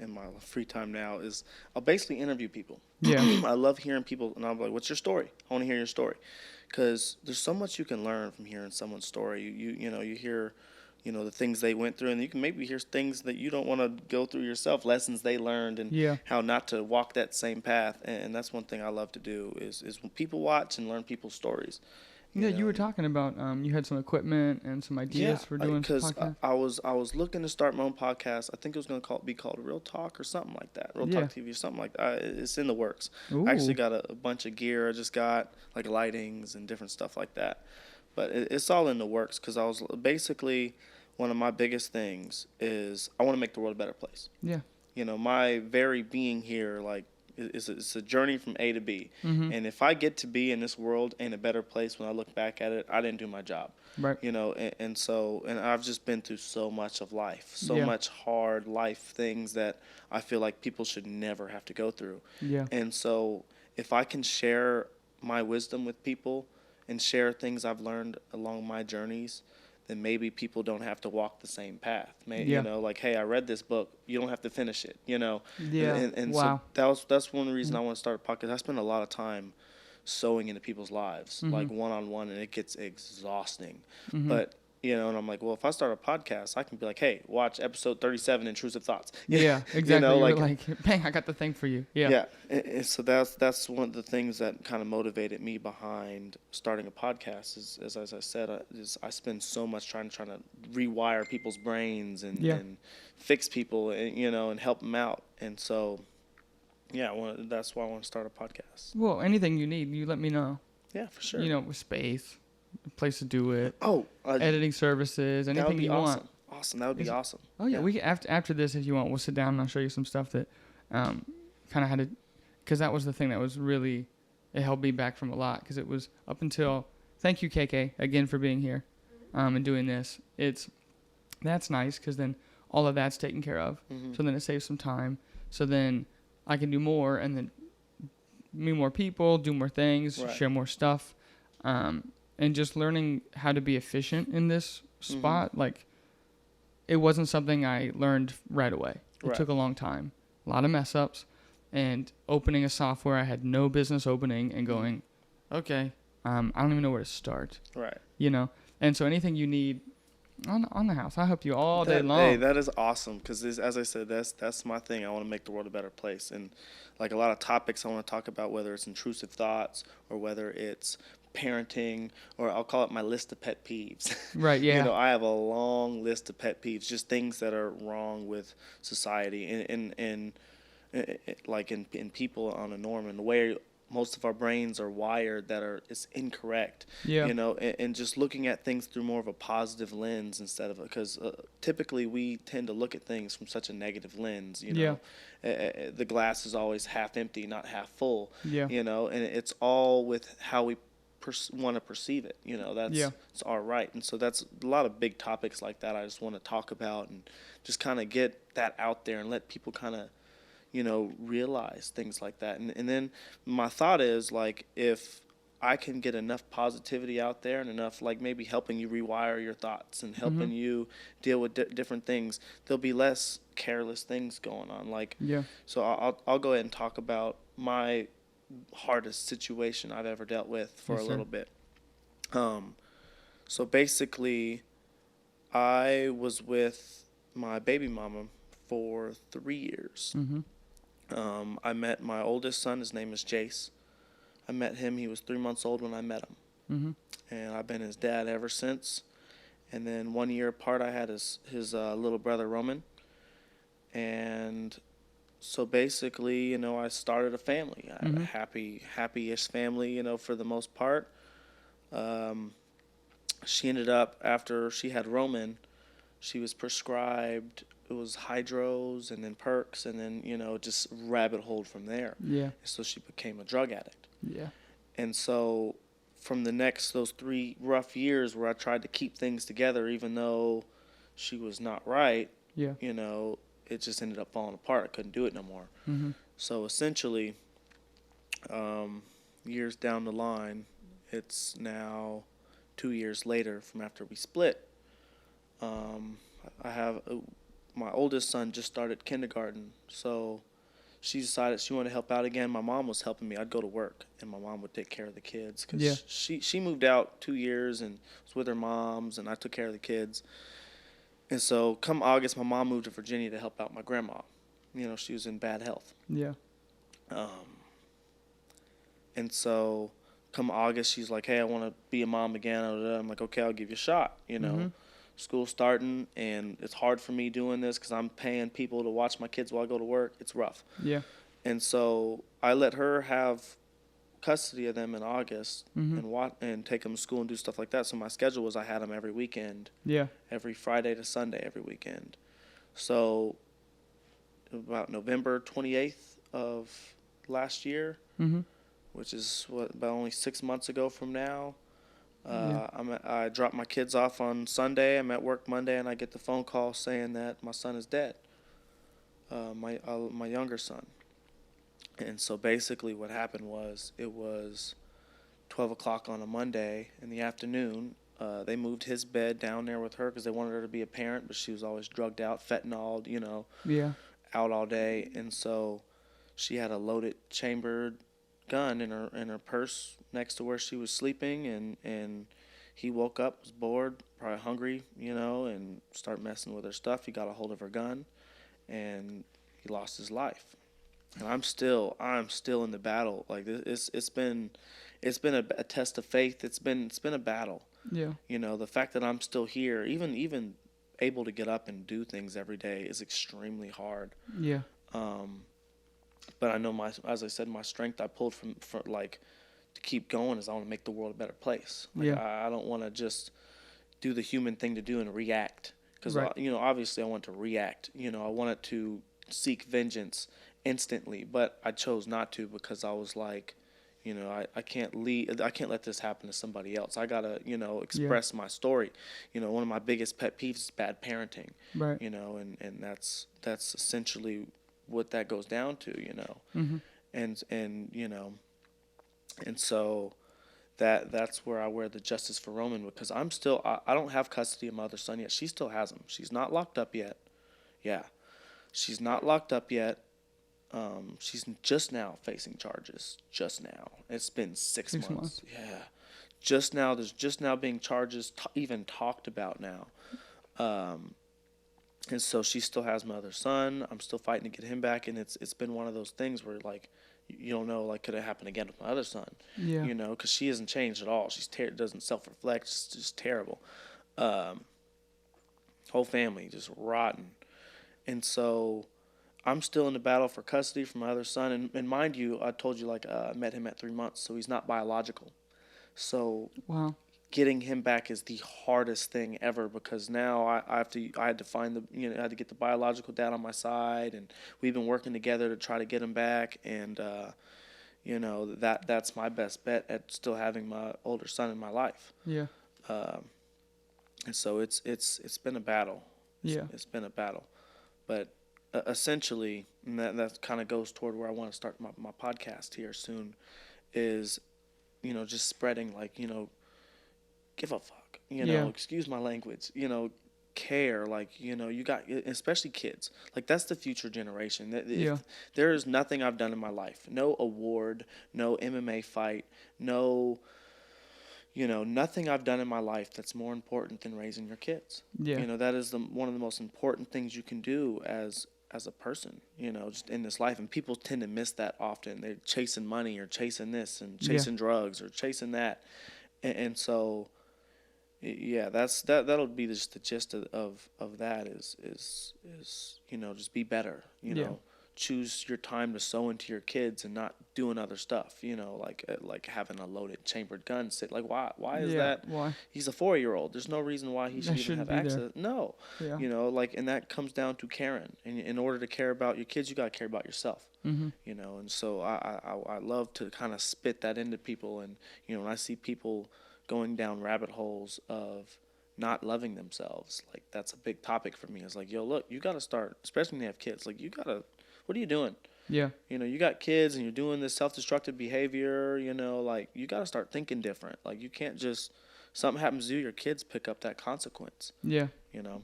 Speaker 1: in my free time now is I'll basically interview people.
Speaker 2: Yeah.
Speaker 1: I love hearing people, and I'm like, what's your story? I want to hear your story. Because there's so much you can learn from hearing someone's story. You know, you hear, you know, the things they went through, and you can maybe hear things that you don't want to go through yourself, lessons they learned, and how not to walk that same path. And that's one thing I love to do is when people watch and learn people's stories.
Speaker 2: Yeah, you were talking about you had some equipment and some ideas for doing
Speaker 1: because
Speaker 2: podcasts.
Speaker 1: I was looking to start my own podcast. I think it was going to be called Real Talk or something like that. Real Talk TV or something like that. It's in the works.
Speaker 2: Ooh.
Speaker 1: I actually got a bunch of gear. I just got like lightings and different stuff like that. But it's all in the works because I was basically one of my biggest things is I want to make the world a better place.
Speaker 2: Yeah.
Speaker 1: You know, my very being here, like, it's a journey from A to B.
Speaker 2: Mm-hmm.
Speaker 1: And if I get to be in this world in a better place when I look back at it, I didn't do my job.
Speaker 2: Right.
Speaker 1: You know, and I've just been through so much of life, so much hard life things that I feel like people should never have to go through.
Speaker 2: Yeah.
Speaker 1: And so if I can share my wisdom with people and share things I've learned along my journeys, then maybe people don't have to walk the same path. You know, like, hey, I read this book. You don't have to finish it, you know.
Speaker 2: Yeah.
Speaker 1: And
Speaker 2: wow.
Speaker 1: so that's one of the reasons I want to start a podcast. I spend a lot of time sewing into people's lives, like one-on-one, and it gets exhausting. But, you know, and I'm like, well, if I start a podcast, I can be like, hey, watch episode 37, Intrusive Thoughts.
Speaker 2: Yeah, exactly.
Speaker 1: You know,
Speaker 2: like, bang, I got the thing for you. Yeah.
Speaker 1: Yeah. And so that's one of the things that kind of motivated me behind starting a podcast is, as I said, I spend so much trying to rewire people's brains and fix people, and, you know, and help them out. And so, yeah, that's why I want to start a podcast.
Speaker 2: Well, anything you need, you let me know.
Speaker 1: Yeah, for sure.
Speaker 2: You know, with space, a place to do it.
Speaker 1: Oh,
Speaker 2: editing services, anything you want.
Speaker 1: Awesome. That would be awesome.
Speaker 2: Oh yeah, we after this, if you want, we'll sit down and I'll show you some stuff that kind of had to, because that was the thing that was really, it held me back from a lot, because it was up until, thank you KK again for being here and doing this. That's nice, because then all of that's taken care of. So then it saves some time. So then I can do more, and then meet more people, do more things, share more stuff, and just learning how to be efficient in this spot. Like, it wasn't something I learned right away. It took a long time, a lot of mess ups, and opening a software I had no business opening and going, okay, I don't even know where to start.
Speaker 1: Right.
Speaker 2: You know, and so anything you need on the house, I'll help you all day long.
Speaker 1: Hey, that is awesome, because as I said, that's my thing. I want to make the world a better place, and like a lot of topics I want to talk about, whether it's intrusive thoughts or whether it's parenting, or I'll call it my list of pet peeves.
Speaker 2: Right, yeah.
Speaker 1: You know, I have a long list of pet peeves, just things that are wrong with society and like in people on a norm, and the way most of our brains are wired it's incorrect.
Speaker 2: Yeah.
Speaker 1: You know, and just looking at things through more of a positive lens instead of, because typically we tend to look at things from such a negative lens, you know. The glass is always half empty, not half full.
Speaker 2: Yeah.
Speaker 1: You know, and it's all with how we want to perceive it. You know, it's our right. And so that's a lot of big topics like that I just want to talk about, and just kind of get that out there and let people kind of, you know, realize things like that. And then my thought is, like, if I can get enough positivity out there and enough, like, maybe helping you rewire your thoughts and helping you deal with different things, there'll be less careless things going on. Like, so I'll go ahead and talk about my hardest situation I've ever dealt with for a little bit. So basically, I was with my baby mama for 3 years. I met my oldest son. His name is Jace. I met him. He was 3 months old when I met him. And I've been his dad ever since. And then 1 year apart, I had his little brother, Roman. And so basically, you know, I started a family. I had a happy-ish family, you know, for the most part. She ended up, after she had Roman, she was prescribed, it was hydros and then perks, and then, you know, just rabbit hole from there.
Speaker 2: Yeah.
Speaker 1: So she became a drug addict.
Speaker 2: Yeah.
Speaker 1: And so from those 3 rough years where I tried to keep things together, even though she was not right, you know, it just ended up falling apart. I couldn't do it no more. So essentially, years down the line, it's now 2 years later from after we split. I have my oldest son just started kindergarten, so she decided she wanted to help out again. My mom was helping me. I'd go to work, and my mom would take care of the kids, because she moved out 2 years and was with her moms, and I took care of the kids. And so come August, my mom moved to Virginia to help out my grandma. You know, she was in bad health.
Speaker 2: Yeah.
Speaker 1: And so come August, she's like, hey, I want to be a mom again. I'm like, okay, I'll give you a shot. You know, school's starting, and it's hard for me doing this because I'm paying people to watch my kids while I go to work. It's rough.
Speaker 2: Yeah.
Speaker 1: And so I let her have custody of them in August and take them to school and do stuff like that. So my schedule was I had them every weekend.
Speaker 2: Yeah.
Speaker 1: Every Friday to Sunday, every weekend. So about November 28th of last year, which is about only 6 months ago from now, I dropped my kids off on Sunday. I'm at work Monday, and I get the phone call saying that my son is dead, my younger son. And so basically what happened was it was 12 o'clock on a Monday in the afternoon. They moved his bed down there with her because they wanted her to be a parent, but she was always drugged out, fentanyl, you know, out all day. And so she had a loaded chambered gun in her purse next to where she was sleeping, and he woke up, was bored, probably hungry, you know, and started messing with her stuff. He got a hold of her gun, and he lost his life. And I'm still in the battle. Like it's been a test of faith. It's been a battle.
Speaker 2: Yeah.
Speaker 1: You know, the fact that I'm still here, even able to get up and do things every day is extremely hard.
Speaker 2: Yeah.
Speaker 1: But I know as I said, my strength I pulled from like to keep going is I want to make the world a better place. Like, I don't want to just do the human thing to do and react. Because, you know, obviously I want to react. You know, I wanted to seek vengeance instantly, but I chose not to because I was like, you know, I can't let this happen to somebody else. I gotta, you know, express my story. You know, one of my biggest pet peeves is bad parenting. Right. You know, and that's essentially what that goes down to, you know. And you know, and so that's where I wear the justice for Roman, because I'm still I don't have custody of my other son yet. She still has him. She's not locked up yet. Yeah. She's not locked up yet. She's just now facing charges. Just now. It's been 6 months. Yeah. Just now. There's just now being charges even talked about now. And so she still has my other son. I'm still fighting to get him back. And it's been one of those things where, like, you don't know, like, could it happen again with my other son? Yeah. You know, because she hasn't changed at all. She's doesn't self-reflect. It's just terrible. Whole family just rotten. And so I'm still in the battle for custody for my other son. And mind you, I told you, like, I met him at 3 months, so he's not biological. So getting him back is the hardest thing ever, because now I had to find I had to get the biological dad on my side, and we've been working together to try to get him back. And, you know, that's my best bet at still having my older son in my life. Yeah. And so it's been a battle. It's been a battle. But essentially, and that kind of goes toward where I want to start my podcast here soon, is, you know, just spreading, like, you know, give a fuck, you know, excuse my language, you know, care, like, you know, you got, especially kids, like, that's the future generation. There is nothing I've done in my life, no award, no MMA fight, no, you know, nothing I've done in my life that's more important than raising your kids. Yeah. You know, that is one of the most important things you can do as a person, you know, just in this life. And people tend to miss that often. They're chasing money or chasing this and chasing drugs or chasing that. And so, yeah, that'll be just the gist of that is, you know, just be better, you know. Choose your time to sow into your kids and not doing other stuff, you know, like having a loaded chambered gun sit. Like, why is that? Why? He's a 4-year-old. There's no reason why he should even have access. There. No. Yeah. You know, like, and that comes down to caring. And in order to care about your kids, you got to care about yourself. You know, and so I love to kind of spit that into people. And, you know, when I see people going down rabbit holes of not loving themselves, like, that's a big topic for me. It's like, yo, look, you got to start, especially when you have kids, like, you got to, what are you doing? Yeah. You know, you got kids and you're doing this self-destructive behavior, you know, like, you got to start thinking different. Like, you can't just, something happens to you, your kids pick up that consequence. Yeah. You know?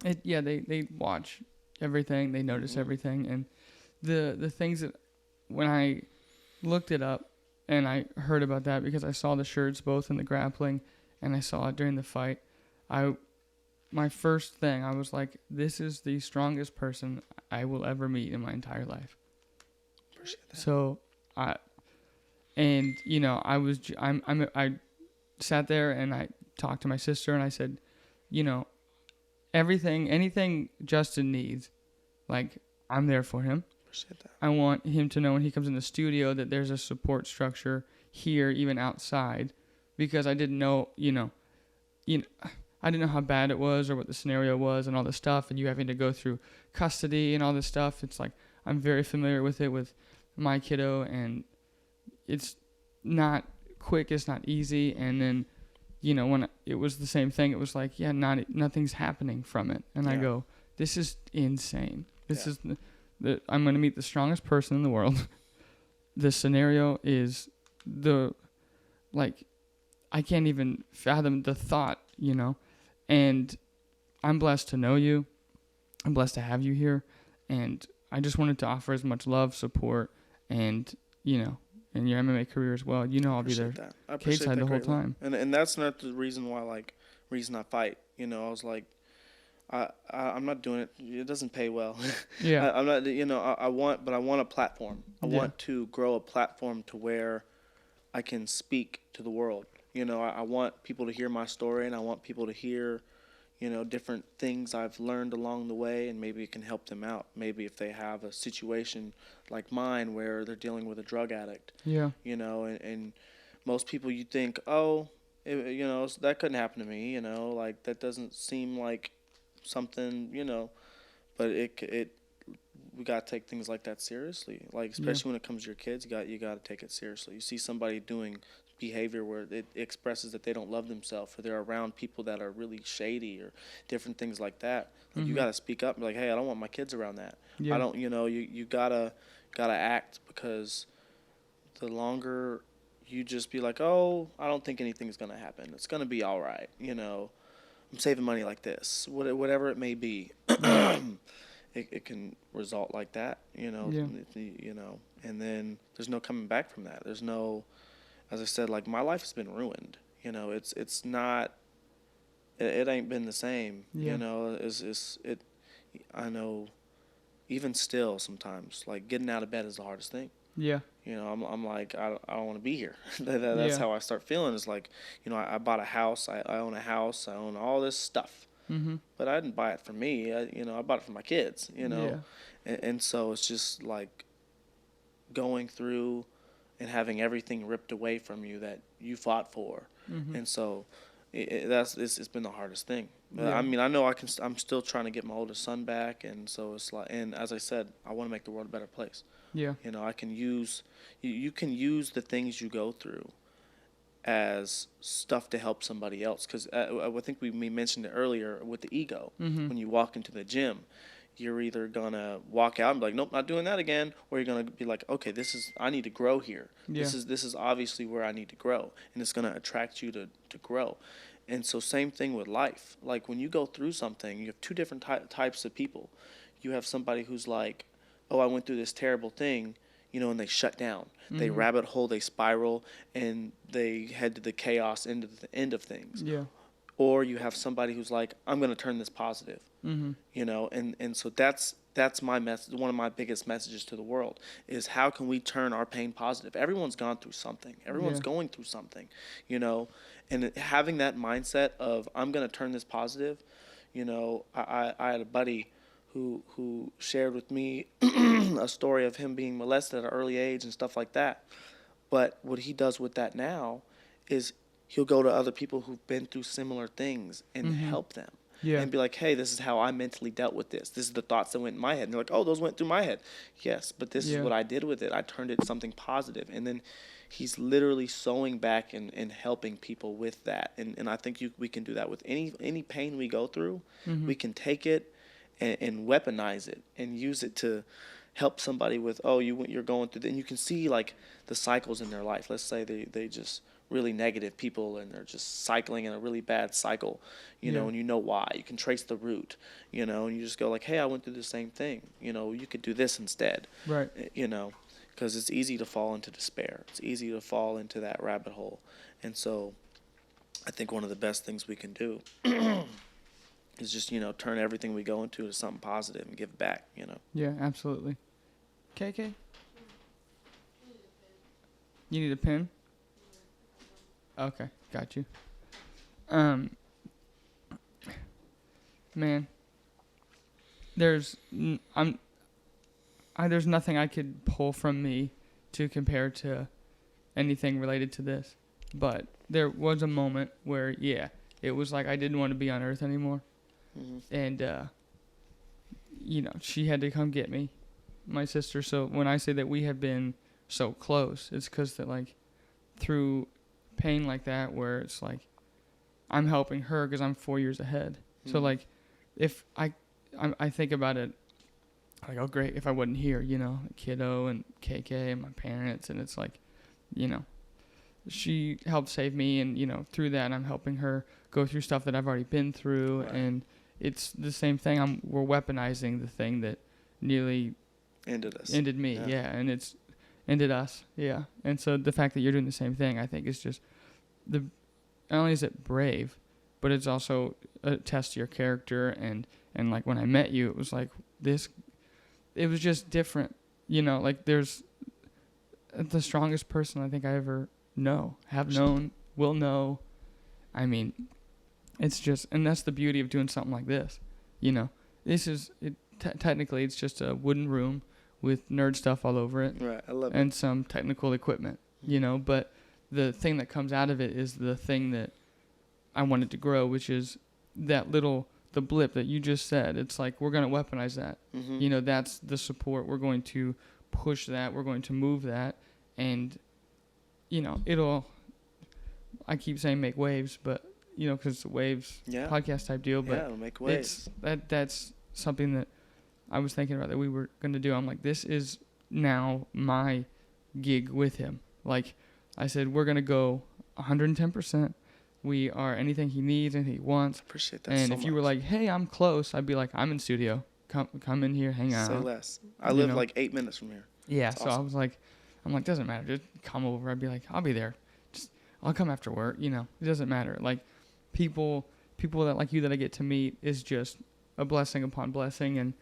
Speaker 2: They watch everything. They notice everything. And the things that, when I looked it up and I heard about that, because I saw the shirts both in the grappling and I saw it during the fight, my first thing, I was like, this is the strongest person I will ever meet in my entire life. Appreciate that. So And I sat there and I talked to my sister and I said, anything Justin needs, like, I'm there for him.
Speaker 1: Appreciate that.
Speaker 2: I want him to know when he comes in the studio that there's a support structure here, even outside, because I didn't know, I didn't know how bad it was or what the scenario was and all this stuff, and you having to go through custody and all this stuff. It's like, I'm very familiar with it with my kiddo, and it's not quick, it's not easy. And then, when it was the same thing, it was like, nothing's happening from it. And I go, this is insane. This is I'm going to meet the strongest person in the world. The scenario is I can't even fathom the thought, and I'm blessed to know you. I'm blessed to have you here. And I just wanted to offer as much love, support, and, in your MMA career as well. I'll be there cage side the whole time.
Speaker 1: And that's not the reason why, reason I fight. I was like, I'm not doing it. It doesn't pay well.
Speaker 2: Yeah.
Speaker 1: I'm not, I want a platform. I want to grow a platform to where I can speak to the world. I want people to hear my story, and I want people to hear, different things I've learned along the way, and maybe it can help them out. Maybe if they have a situation like mine where they're dealing with a drug addict.
Speaker 2: Yeah.
Speaker 1: And most people, you think, that couldn't happen to me. That doesn't seem like something, but we got to take things like that seriously. Especially when it comes to your kids, you got to take it seriously. You see somebody doing behavior where it expresses that they don't love themselves, or they're around people that are really shady or different things like that. You got to speak up and be like, hey, I don't want my kids around that. I don't, you gotta act, because the longer you just be like, oh, I don't think anything's going to happen, it's going to be all right. I'm saving money like this, whatever it may be. It can result like that, and then there's no coming back from that. There's no, as I said, my life has been ruined. It's not, it ain't been the same.
Speaker 2: Yeah.
Speaker 1: I know, even still sometimes, getting out of bed is the hardest thing.
Speaker 2: Yeah.
Speaker 1: I'm like, I don't want to be here. That's how I start feeling. It's like, I bought a house. I own a house. I own all this stuff.
Speaker 2: Mm-hmm.
Speaker 1: But I didn't buy it for me. I bought it for my kids, And so it's just going through and having everything ripped away from you that you fought for.
Speaker 2: Mm-hmm.
Speaker 1: And so it's been the hardest thing. But
Speaker 2: Yeah.
Speaker 1: I mean, I know I'm still trying to get my oldest son back. And so it's and as I said, I want to make the world a better place.
Speaker 2: Yeah.
Speaker 1: I can use, you can use the things you go through as stuff to help somebody else. Because I think we mentioned it earlier with the ego.
Speaker 2: Mm-hmm.
Speaker 1: When you walk into the gym, you're either going to walk out and be like, nope, not doing that again. Or you're going to be like, okay, I need to grow here.
Speaker 2: Yeah.
Speaker 1: This is obviously where I need to grow. And it's going to attract you to grow. And so same thing with life. When you go through something, you have two different types of people. You have somebody who's like, oh, I went through this terrible thing, and they shut down. Mm-hmm. They rabbit hole, they spiral, and they head to the chaos end of things.
Speaker 2: Yeah.
Speaker 1: Or you have somebody who's like, I'm going to turn this positive.
Speaker 2: Mm-hmm.
Speaker 1: And so that's my message. One of my biggest messages to the world is, how can we turn our pain positive? Everyone's gone through something. Everyone's going through something, and having that mindset of, I'm going to turn this positive. I had a buddy who shared with me a story of him being molested at an early age and stuff like that. But what he does with that now is he'll go to other people who've been through similar things and help them. Yeah. And be like, hey, this is how I mentally dealt with this. This is the thoughts that went in my head. And they're like, oh, those went through my head. Yes, but this is what I did with it. I turned it something positive. And then he's literally sewing back and helping people with that. And I think we can do that with any pain we go through. Mm-hmm. We can take it and weaponize it and use it to help somebody with, you're going through, and you can see the cycles in their life. Let's say they just really negative people and they're just cycling in a really bad cycle, and you know why. You can trace the root, and you just go like, hey, I went through the same thing. You could do this instead. Right. Because it's easy to fall into despair. It's easy to fall into that rabbit hole. And so I think one of the best things we can do is just, turn everything we go into something positive and give back, Yeah,
Speaker 2: absolutely. KK? You need a pen? Okay, got you. Man, there's there's nothing I could pull from me to compare to anything related to this. But there was a moment where, yeah, it was like I didn't want to be on Earth anymore.
Speaker 1: Mm-hmm.
Speaker 2: And, she had to come get me, my sister. So when I say that we have been so close, it's because that, like, through pain like that where it's like I'm helping her because I'm 4 years ahead. Mm-hmm. So, like, if I think about it, like, oh, great, if I wasn't here, kiddo and KK and my parents, and it's like, she helped save me, and, through that, I'm helping her go through stuff that I've already been through, right. And it's the same thing. We're weaponizing the thing that nearly ended me, yeah, and it's ended us, yeah. And so the fact that you're doing the same thing, I think, is just not only is it brave, but it's also a test to your character, and like when I met you, it was like this. It was just different, like there's the strongest person I think I ever have known, will know. I mean, it's just, and that's the beauty of doing something like this, This is, technically it's just a wooden room with nerd stuff all over it.
Speaker 1: Right, I love it.
Speaker 2: And some technical equipment, but the thing that comes out of it is the thing that I wanted to grow, which is the blip that you just said. It's like, we're going to weaponize that. Mm-hmm. That's the support. We're going to push that. We're going to move that. And, it'll, I keep saying make waves, but, because it's a waves podcast type deal. But
Speaker 1: it'll make waves.
Speaker 2: That's something that I was thinking about that we were going to do. I'm like, this is now my gig with him. Like I said, we're going to go 110%. We are anything he needs, anything he wants.
Speaker 1: Appreciate that.
Speaker 2: And
Speaker 1: so
Speaker 2: if you
Speaker 1: much.
Speaker 2: were like, "Hey, I'm close," I'd be like, "I'm in studio. Come in here, hang out."
Speaker 1: Say less. I live like 8 minutes from here.
Speaker 2: Yeah. That's so awesome. I'm like, doesn't matter. Just come over. I'd be like, I'll be there. I'll come after work. It doesn't matter. Like, people that like you that I get to meet is just a blessing upon blessing, and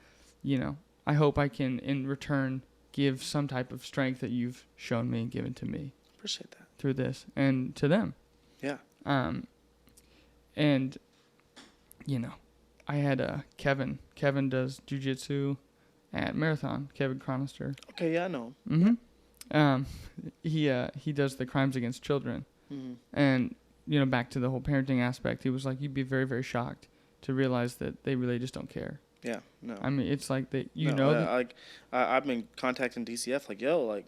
Speaker 2: I hope I can in return give some type of strength that you've shown me and given to me.
Speaker 1: Appreciate that.
Speaker 2: Through this and to them.
Speaker 1: Yeah.
Speaker 2: And, I had Kevin. Kevin does Jiu-Jitsu at Marathon. Kevin Cronister.
Speaker 1: Okay, yeah, I know.
Speaker 2: Mm-hmm. He does the crimes against children. Mm-hmm. And, back to the whole parenting aspect, he was like, you'd be very, very shocked to realize that they really just don't care.
Speaker 1: Yeah, no.
Speaker 2: I mean, it's like that,
Speaker 1: I've been contacting DCF, like, yo, like,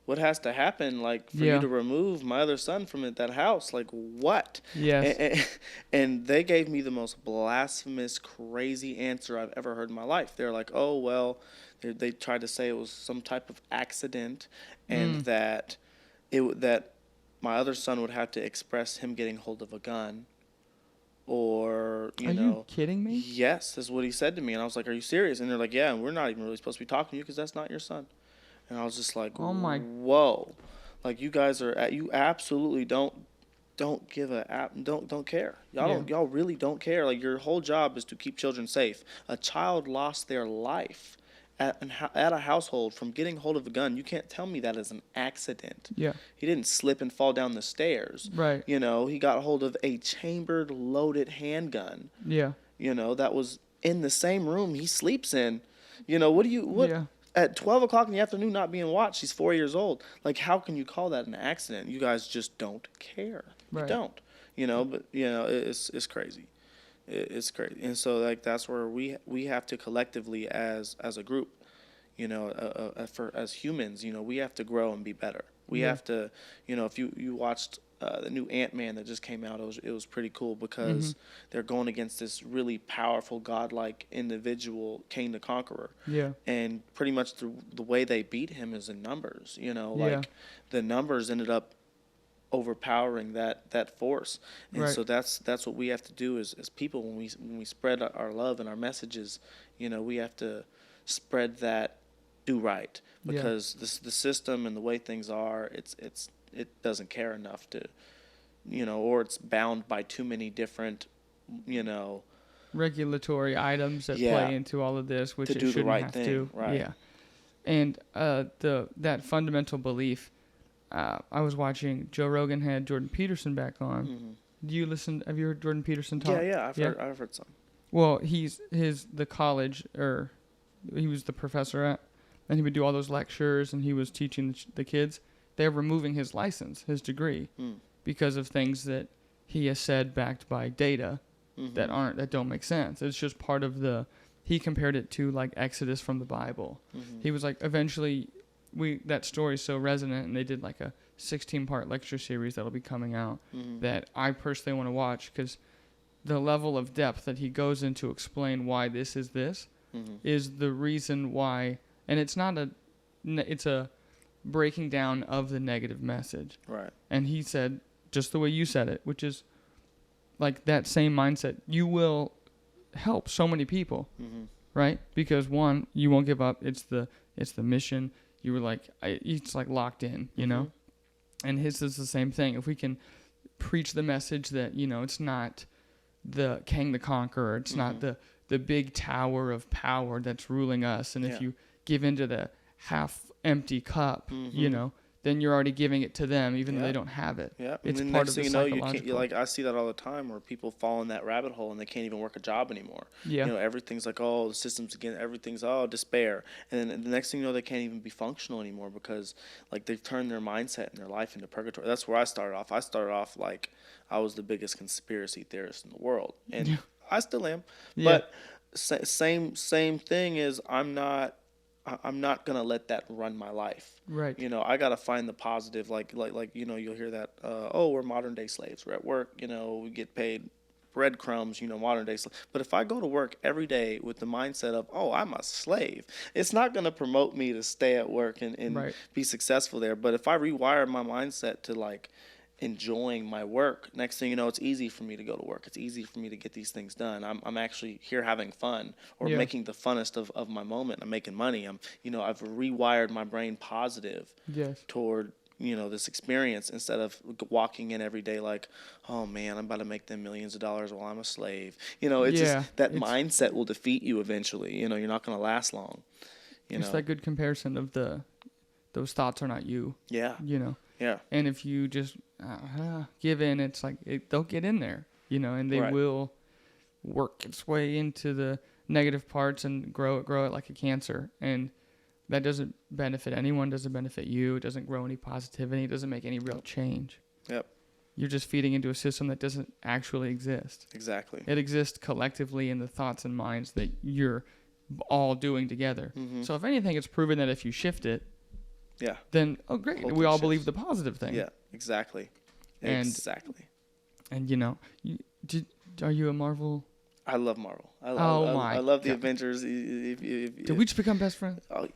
Speaker 1: what has to happen, like, for you to remove my other son from that house? Like, what?
Speaker 2: Yes.
Speaker 1: And they gave me the most blasphemous, crazy answer I've ever heard in my life. They're like, oh, well, they tried to say it was some type of accident, and that my other son would have to express him getting hold of a gun. Or,
Speaker 2: Are you kidding me?
Speaker 1: Yes, that's what he said to me. And I was like, are you serious? And they're like, yeah, and we're not even really supposed to be talking to you because that's not your son. And I was just like, whoa, like, you guys you absolutely don't give don't care. Y'all really don't care. Like, your whole job is to keep children safe. A child lost their life at a household from getting hold of a gun. You can't tell me that is an accident.
Speaker 2: Yeah.
Speaker 1: He didn't slip and fall down the stairs.
Speaker 2: Right.
Speaker 1: He got hold of a chambered, loaded handgun.
Speaker 2: Yeah.
Speaker 1: That was in the same room he sleeps in.
Speaker 2: Yeah.
Speaker 1: At 12 o'clock in the afternoon, not being watched. He's 4 years old. Like, how can you call that an accident? You guys just don't care.
Speaker 2: Right.
Speaker 1: You don't. But it's crazy. It's crazy. And so, like, that's where we have to collectively as a group, as humans, we have to grow and be better. We have to, if you watched the new Ant-Man that just came out, it was pretty cool because they're going against this really powerful, godlike individual, Cain the Conqueror.
Speaker 2: Yeah. And
Speaker 1: pretty much the way they beat him is in numbers. Like, the numbers ended up overpowering that force. And so that's what we have to do as people when we spread our love and our messages. We have to spread that do right, because the system and the way things are, it doesn't care enough to, or it's bound by too many different,
Speaker 2: regulatory items that play into all of this, which
Speaker 1: to do
Speaker 2: it shouldn't
Speaker 1: the right
Speaker 2: have
Speaker 1: thing,
Speaker 2: to.
Speaker 1: right?
Speaker 2: Yeah. And that fundamental belief, I was watching Joe Rogan had Jordan Peterson back on.
Speaker 1: Mm-hmm.
Speaker 2: Do you listen? Have you heard Jordan Peterson talk?
Speaker 1: Yeah, I've heard some.
Speaker 2: Well, the college, or he was the professor at, and he would do all those lectures, and he was teaching the kids. They're removing his license, his degree, because of things that he has said backed by data that don't make sense. It's just part of he compared it to like Exodus from the Bible. He was like, eventually that story's so resonant, and they did like a 16-part lecture series that'll be coming out that I personally want to watch, because the level of depth that he goes into explain why this is the reason why, and it's a breaking down of the negative message.
Speaker 1: Right.
Speaker 2: And he said, just the way you said it, which is like that same mindset, you will help so many people, right? Because one, you won't give up. It's the mission. You were like, it's like locked in, you know? And his is the same thing. If we can preach the message that, it's not the King the Conqueror, it's not the big tower of power that's ruling us. And if you give into the half empty cup, then you're already giving it to them, even though they don't have it.
Speaker 1: Yeah,
Speaker 2: it's
Speaker 1: and
Speaker 2: part
Speaker 1: next
Speaker 2: of the
Speaker 1: thing
Speaker 2: psychological.
Speaker 1: I see that all the time, where people fall in that rabbit hole and they can't even work a job anymore.
Speaker 2: Yeah.
Speaker 1: Everything's like, oh, the system's again, everything's despair, and then the next thing you know, they can't even be functional anymore, because like they've turned their mindset and their life into purgatory. That's where I started off. I started off like I was the biggest conspiracy theorist in the world, and I still am. But same thing is, I'm not gonna let that run my life.
Speaker 2: Right.
Speaker 1: I gotta find the positive. Like you'll hear that. We're modern day slaves. We're at work. We get paid breadcrumbs. Modern day slaves. But if I go to work every day with the mindset of, I'm a slave, it's not gonna promote me to stay at work and be successful there. But if I rewire my mindset to like enjoying my work, next thing you know, it's easy for me to go to work. It's easy for me to get these things done. I'm actually here having fun, or making the funnest of my moment. I'm making money. I've rewired my brain positive toward this experience, instead of walking in every day like, oh man, I'm about to make them millions of dollars while I'm a slave. Mindset will defeat you eventually. You're not going to last long.
Speaker 2: It's that good comparison of those thoughts are not you.
Speaker 1: Yeah. Yeah.
Speaker 2: And if you just give in, it's like they'll get in there, and they will work its way into the negative parts and grow it like a cancer. And that doesn't benefit anyone, doesn't benefit you. It doesn't grow any positivity. It doesn't make any real change.
Speaker 1: Yep.
Speaker 2: You're just feeding into a system that doesn't actually exist.
Speaker 1: Exactly.
Speaker 2: It exists collectively in the thoughts and minds that you're all doing together. So if anything, it's proven that if you shift it, then, great. We all believe the positive thing.
Speaker 1: Yeah, exactly.
Speaker 2: And are you a Marvel?
Speaker 1: I love Marvel. I love the Avengers.
Speaker 2: Did we just become best friends?
Speaker 1: Oh,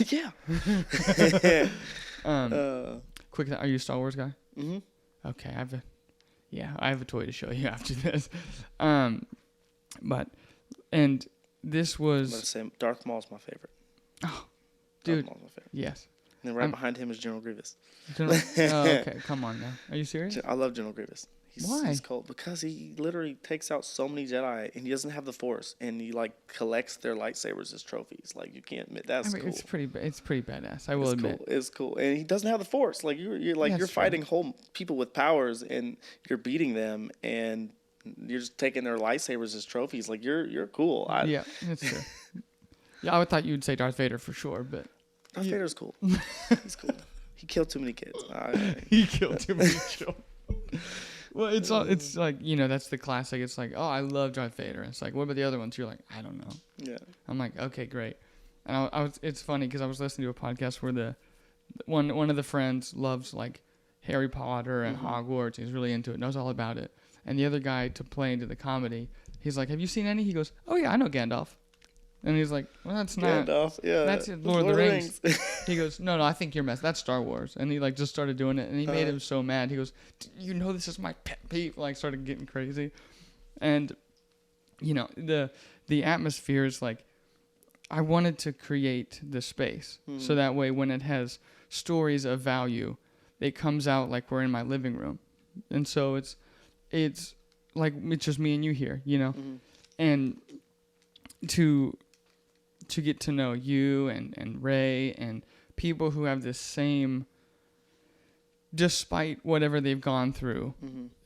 Speaker 2: yeah. Quick, are you a Star Wars guy?
Speaker 1: Mm-hmm.
Speaker 2: Okay, I have a toy to show you after this. And this was.
Speaker 1: I'm gonna say Darth Maul's my favorite.
Speaker 2: Oh, dude.
Speaker 1: Darth Maul's my favorite.
Speaker 2: Yes.
Speaker 1: And then behind him is General Grievous.
Speaker 2: Okay, come on now. Are you serious?
Speaker 1: I love General Grievous.
Speaker 2: Why?
Speaker 1: He's cold because he literally takes out so many Jedi, and he doesn't have the Force, and he like collects their lightsabers as trophies. Like, you can't admit that's cool.
Speaker 2: It's pretty badass. I will admit.
Speaker 1: Cool. It's cool, and he doesn't have the Force. Like you're fighting whole people with powers, and you're beating them, and you're just taking their lightsabers as trophies. Like you're cool.
Speaker 2: Yeah, that's true. Yeah, I thought you'd say Darth Vader for sure, but
Speaker 1: Darth Vader's cool. He's cool. He killed too many kids.
Speaker 2: He killed too many children. Well, it's like, that's the classic. It's like, I love Darth Vader. It's like, what about the other ones? You're like, I don't know.
Speaker 1: Yeah.
Speaker 2: I'm like, okay, great. And it's funny because I was listening to a podcast where one of the friends loves like Harry Potter and Hogwarts. He's really into it, knows all about it. And the other guy, to play into the comedy, he's like, have you seen any? He goes, oh yeah, I know Gandalf. And he's like, well, that's not.
Speaker 1: Gandalf, yeah.
Speaker 2: That's Lord of the Rings. He goes, no, I think you're messed. That's Star Wars. And he like just started doing it, and he made him so mad. He goes, this is my pet peeve. Like, started getting crazy. And, the atmosphere is like, I wanted to create the space. So that way when it has stories of value, it comes out like we're in my living room. And so it's like, it's just me and you here, And to get to know you and Ray and people who have this same despite whatever they've gone through,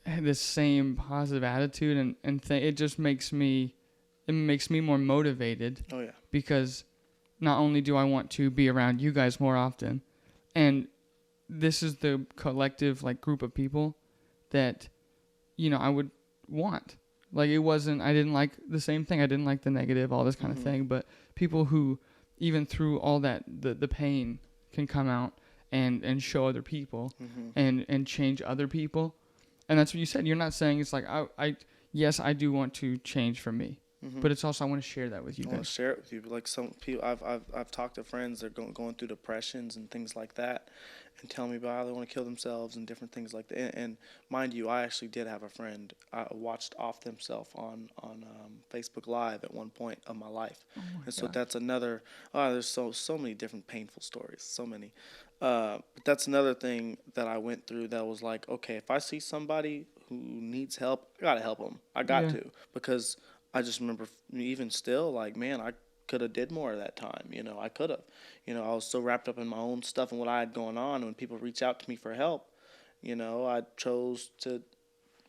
Speaker 2: this same positive attitude and it just makes me more motivated.
Speaker 1: Oh yeah.
Speaker 2: Because not only do I want to be around you guys more often, and this is the collective like group of people that, you know, I would want. Like it wasn't, I didn't like the same thing. I didn't like the negative, all this kind of thing. But people who, even through all that, the pain can come out and show other people and change other people. And that's what you said. You're not saying it's like, yes, I do want to change for me. But it's also I want to share that with you guys.
Speaker 1: I want to share it with you. Like some people, I've talked to friends that are going through depressions and things like that, and tell me about how they want to kill themselves and different things like that. And mind you, I actually did have a friend watched off themselves on Facebook Live at one point of my life, so that's another. There's so many different painful stories, so many. But that's another thing that I went through that was like, okay, if I see somebody who needs help, I gotta help them. I got to, because I just remember even still, like, man, I could have did more at that time. You know, I could have. You know, I was so wrapped up in my own stuff and what I had going on. And when people reach out to me for help, you know, I chose to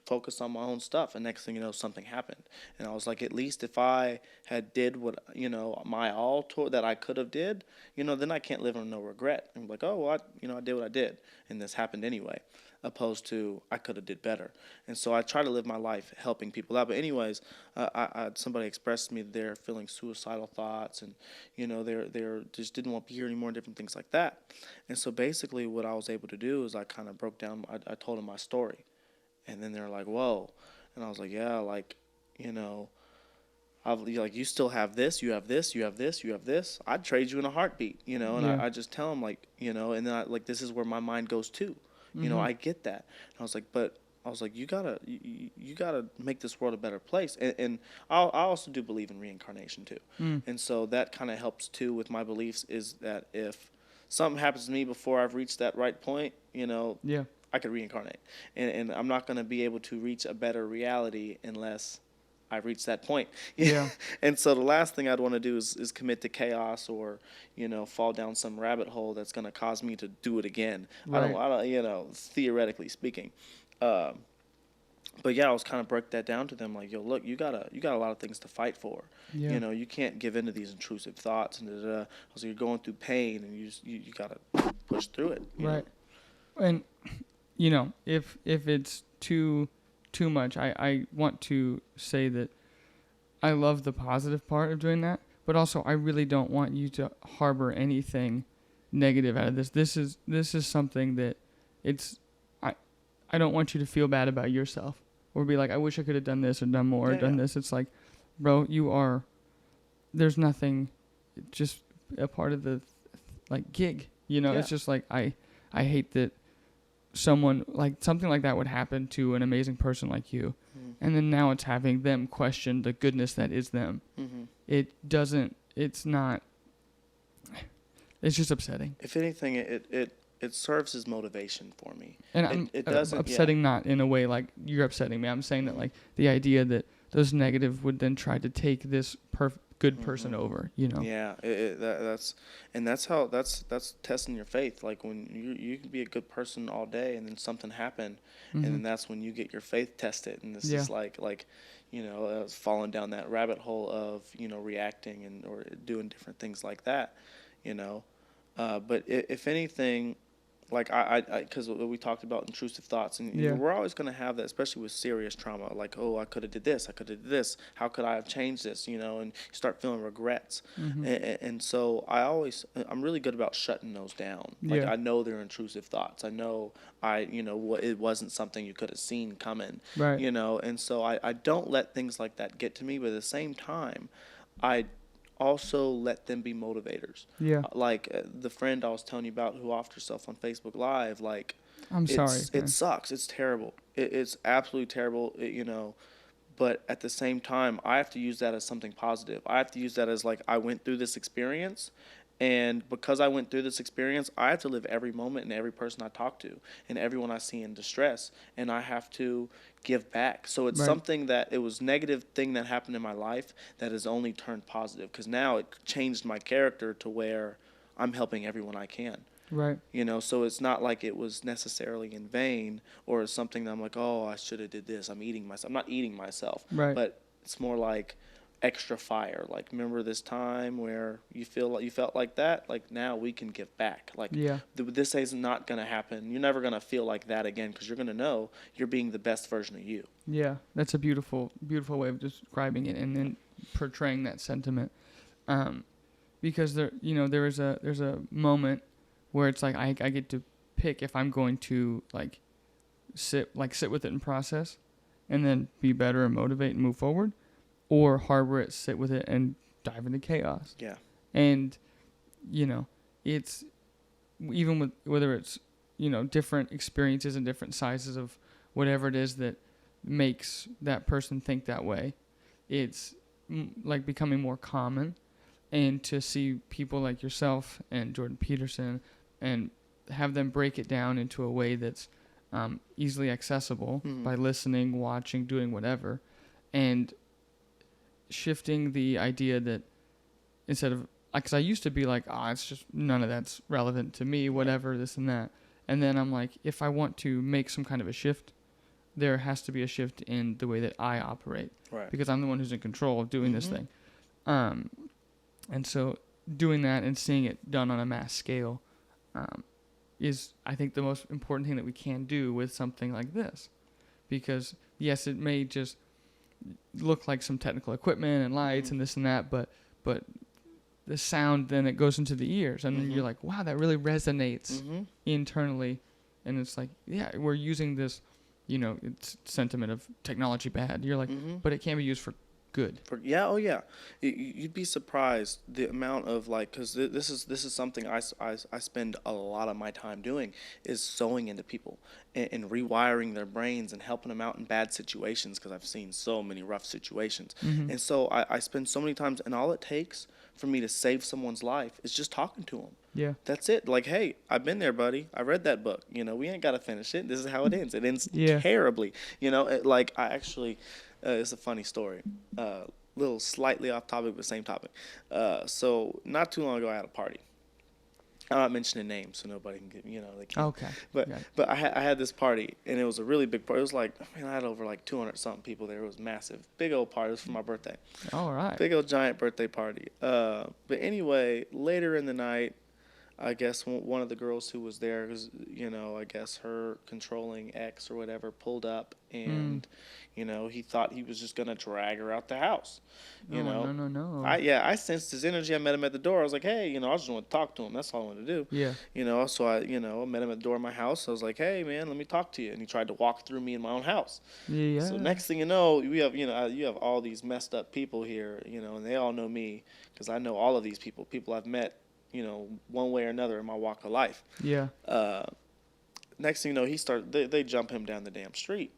Speaker 1: focus on my own stuff. And next thing you know, something happened. And I was like, at least if I had did what, you know, my all that I could have did, you know, then I can't live on no regret. I'm like, oh, well, I did what I did. And this happened anyway. Opposed to I could have did better. And so I try to live my life helping people out. But anyways, somebody expressed to me that they're feeling suicidal thoughts, and you know they're just didn't want to be here anymore, and different things like that. And so basically what I was able to do is I kind of broke down, I told them my story. And then they're like, whoa. And I was like, yeah, like, you know, like, you still have this, you have this, you have this, you have this. I'd trade you in a heartbeat, you know. And I just tell them, like, you know, and then this is where my mind goes too. You know, I get that. And I was like, you gotta make this world a better place. And I also do believe in reincarnation too. And so that kind of helps too with my beliefs, is that if something happens to me before I've reached that right point, you know, I could reincarnate. And I'm not going to be able to reach a better reality unless I reach that point.
Speaker 2: Yeah.
Speaker 1: And so the last thing I'd want to do is commit to chaos, or, you know, fall down some rabbit hole that's going to cause me to do it again.
Speaker 2: Right.
Speaker 1: I don't, you know, theoretically speaking. But yeah, I was kind of break that down to them, like, yo, look, you got a lot of things to fight for.
Speaker 2: Yeah.
Speaker 1: You know, you can't give in to these intrusive thoughts, and so you're going through pain, and you got to push through it.
Speaker 2: Right. Know? And you know, if it's too much, I want to say that I love the positive part of doing that, but also I really don't want you to harbor anything negative out of this. This is something that I don't want you to feel bad about yourself, or be like, I wish I could have done this or done more or done this. It's like, bro, there's nothing, just a part of the like gig, you know. It's just like I hate that someone, like, something like that would happen to an amazing person like you, and then now it's having them question the goodness that is them. It's just upsetting.
Speaker 1: If anything, it serves as motivation for me.
Speaker 2: And
Speaker 1: it doesn't
Speaker 2: upsetting, not in a way like you're upsetting me. I'm saying that, like, the idea that those negative would then try to take this good person over, you know.
Speaker 1: Yeah, that's testing your faith. Like, when you can be a good person all day, and then something happened, and then that's when you get your faith tested. And this is like you know, falling down that rabbit hole of, you know, reacting and or doing different things like that, you know. But if anything, like because we talked about intrusive thoughts, and we're always going to have that, especially with serious trauma. Like, oh, I could have did this, I could have did this. How could I have changed this? You know, and you start feeling regrets. And so I'm really good about shutting those down. Like, I know they're intrusive thoughts. I know it wasn't something you could have seen coming.
Speaker 2: Right.
Speaker 1: You know, and so I don't let things like that get to me. But at the same time, I also let them be motivators. Yeah. Like the friend I was telling you about who offed herself on Facebook Live, like,
Speaker 2: I'm sorry.
Speaker 1: It sucks. It's terrible. It's absolutely terrible, you know. But at the same time, I have to use that as something positive. I have to use that as, like, I went through this experience, and because I went through this experience, I have to live every moment and every person I talk to and everyone I see in distress, and I have to give back. So it's something that it was negative thing that happened in my life that has only turned positive, because now it changed my character to where I'm helping everyone I can.
Speaker 2: Right.
Speaker 1: You know, so it's not like it was necessarily in vain or something that I'm like, oh, I should have did this. I'm eating myself. I'm not eating myself.
Speaker 2: Right.
Speaker 1: But it's more like extra fire. Like, remember this time where you felt like that? Like, now we can give back. Like,
Speaker 2: Yeah.
Speaker 1: this is not going to happen. You're never going to feel like that again because you're going to know you're being the best version of you.
Speaker 2: Yeah. That's a beautiful, beautiful way of describing it and then portraying that sentiment. Because there's a moment where it's like I get to pick if I'm going to sit with it and process and then be better and motivate and move forward, or harbor it, sit with it and dive into chaos.
Speaker 1: Yeah.
Speaker 2: And it's even with whether it's different experiences and different sizes of whatever it is that makes that person think that way, it's like becoming more common. And to see people like yourself and Jordan Peterson and have them break it down into a way that's easily accessible by listening, watching, doing whatever, and shifting the idea that instead of, because I used to be like, it's just none of that's relevant to me, whatever, this and that. And then I'm like, if I want to make some kind of a shift, there has to be a shift in the way that I operate.
Speaker 1: Right.
Speaker 2: Because I'm the one who's in control of doing this thing. And so doing that and seeing it done on a mass scale is, I think, the most important thing that we can do with something like this. Because, yes, it may just look like some technical equipment and lights and this and that, but the sound, then it goes into the ears. And then you're like, wow, that really resonates internally. And it's like, yeah, we're using this, it's sentiment of technology bad. You're like, but it can be used for good.
Speaker 1: You'd be surprised the amount of because this is something I spend a lot of my time doing, is sewing into people and rewiring their brains and helping them out in bad situations, because I've seen so many rough situations. And so I spend so many times, and all it takes for me to save someone's life is just talking to them.
Speaker 2: Yeah.
Speaker 1: That's it. Like, hey, I've been there, buddy. I read that book. We ain't got to finish it. This is how it ends. It ends terribly. I actually... it's a funny story. Little slightly off topic, but same topic. So not too long ago, I had a party. I'm not mentioning names, so nobody can get, they can't.
Speaker 2: Okay.
Speaker 1: But I had this party, and it was a really big party. It was like, I had over 200 something people there. It was massive, big old party. It was for my birthday.
Speaker 2: All right.
Speaker 1: Big old giant birthday party. But anyway, later in the night, I guess one of the girls who was there, I guess her controlling ex or whatever, pulled up, and he thought he was just gonna drag her out the house.
Speaker 2: No.
Speaker 1: I sensed his energy. I met him at the door. I was like, hey, I just want to talk to him. That's all I wanted to do.
Speaker 2: Yeah.
Speaker 1: So I met him at the door of my house. I was like, hey, man, let me talk to you. And he tried to walk through me in my own house.
Speaker 2: Yeah.
Speaker 1: So next thing you know, we have you have all these messed up people here, and they all know me because I know all of these people. People I've met, one way or another in my walk of life.
Speaker 2: Yeah.
Speaker 1: Next thing you know, they jump him down the damn street.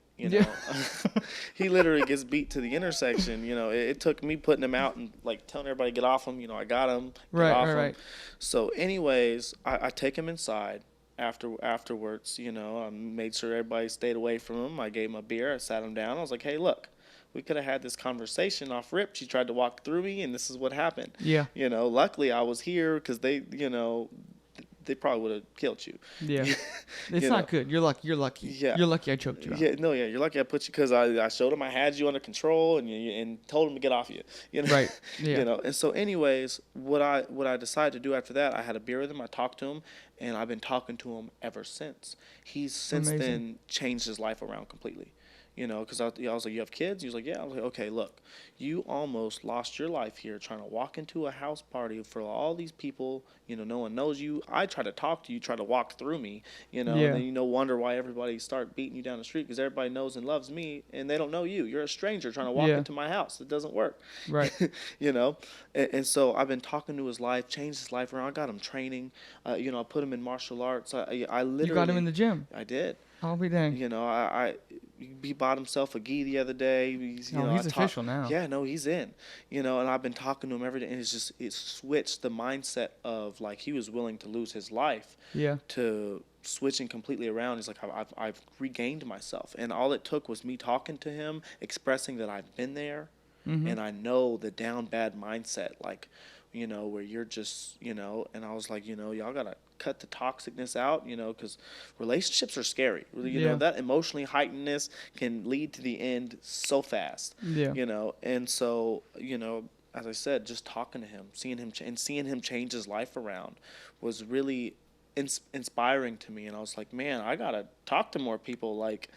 Speaker 1: He literally gets beat to the intersection. It took me putting him out and telling everybody to get off him. I got him.
Speaker 2: Right.
Speaker 1: So anyways, I take him inside afterwards. I made sure everybody stayed away from him. I gave him a beer. I sat him down. I was like, hey, look. We could have had this conversation off rip. She tried to walk through me, and this is what happened.
Speaker 2: Yeah.
Speaker 1: Luckily I was here because they probably would have killed you.
Speaker 2: Yeah. It's not good. You're lucky.
Speaker 1: Yeah.
Speaker 2: You're lucky I choked you out.
Speaker 1: You're lucky I put you, because I showed him I had you under control and told him to get off you.
Speaker 2: Right. Yeah.
Speaker 1: And so anyways, what I decided to do after that, I had a beer with him. I talked to him, and I've been talking to him ever since. He's since then changed his life around completely. Because I was like, you have kids? He was like, yeah. I was like, okay, look, you almost lost your life here trying to walk into a house party for all these people. No one knows you. I try to talk to you, try to walk through me, and then wonder why everybody start beating you down the street, because everybody knows and loves me, and they don't know you. You're a stranger trying to walk into my house. It doesn't work.
Speaker 2: Right.
Speaker 1: And so I've been talking to his life, changed his life around. I got him training. I put him in martial arts. I literally. You
Speaker 2: got him in the gym.
Speaker 1: I did.
Speaker 2: I'll be dang.
Speaker 1: He bought himself a gi the other day.
Speaker 2: He's official now.
Speaker 1: Yeah, no, he's in. And I've been talking to him every day, and it switched the mindset of he was willing to lose his life.
Speaker 2: Yeah.
Speaker 1: To switching completely around. He's like, I've regained myself, and all it took was me talking to him, expressing that I've been there, and I know the down bad mindset. you know, where you're just, you know, and I was like, you know, y'all got to cut the toxicness out, you know, because relationships are scary. You know, that emotionally heightenedness can lead to the end so fast, you know, and so, you know, as I said, just talking to him, seeing him change his life around was really inspiring to me. And I was like, man, I got to talk to more people. Like,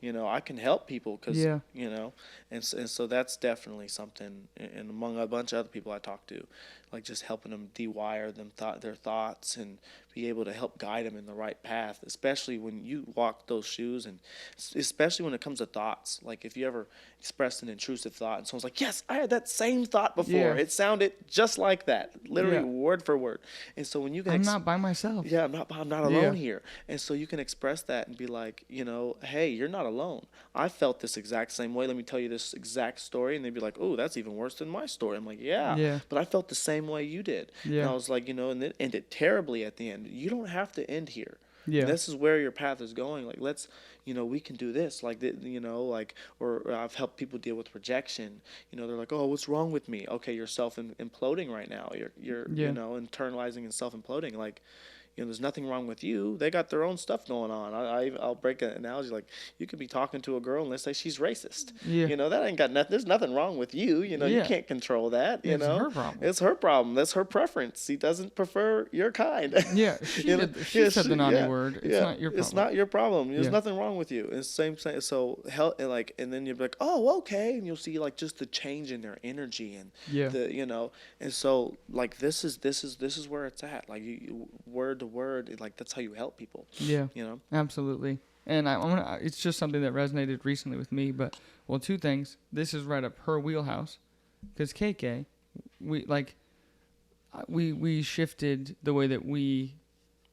Speaker 1: you know, I can help people because, you know, and so that's definitely something, and among a bunch of other people I talk to, like just helping them dewire their thoughts and be able to help guide them in the right path, especially when you walk those shoes, and especially when it comes to thoughts. Like if you ever expressed an intrusive thought and someone's like, yes, I had that same thought before. It sounded just like that, literally word for word. And so when you can,
Speaker 2: I'm not by myself.
Speaker 1: Yeah, I'm not alone here. And so you can express that and be like, you know, hey, you're not alone. I felt this exact same way. Let me tell you this exact story. And they'd be like, oh, that's even worse than my story. I'm like, yeah. But I felt the same way you did. And I was like, you know, and it ended terribly at the end. You don't have to end here. This is where your path is going. Like, let's, you know, we can do this. Like, you know, like, or I've helped people deal with rejection. You know, they're like, oh, what's wrong with me? Okay, you're self-imploding right now. You're you know, internalizing and self-imploding. Like, you know, there's nothing wrong with you. They got their own stuff going on. I'll break an analogy. Like, you could be talking to a girl and let's say she's racist. You know, that ain't got nothing. There's nothing wrong with you. You know, you can't control that. You know,
Speaker 2: her problem.
Speaker 1: It's her problem. That's her preference. He doesn't prefer your kind.
Speaker 2: She said the naughty word. It's not your problem.
Speaker 1: It's not your problem. There's nothing wrong with you. It's same. So and then you'll be like, oh, okay, and you'll see like just the change in their energy and the, you know, and so like this is where it's at. Like word to word, like that's how you help people. You know,
Speaker 2: absolutely. And it's just something that resonated recently with me. But well, two things. This is right up her wheelhouse, because KK, we shifted the way that we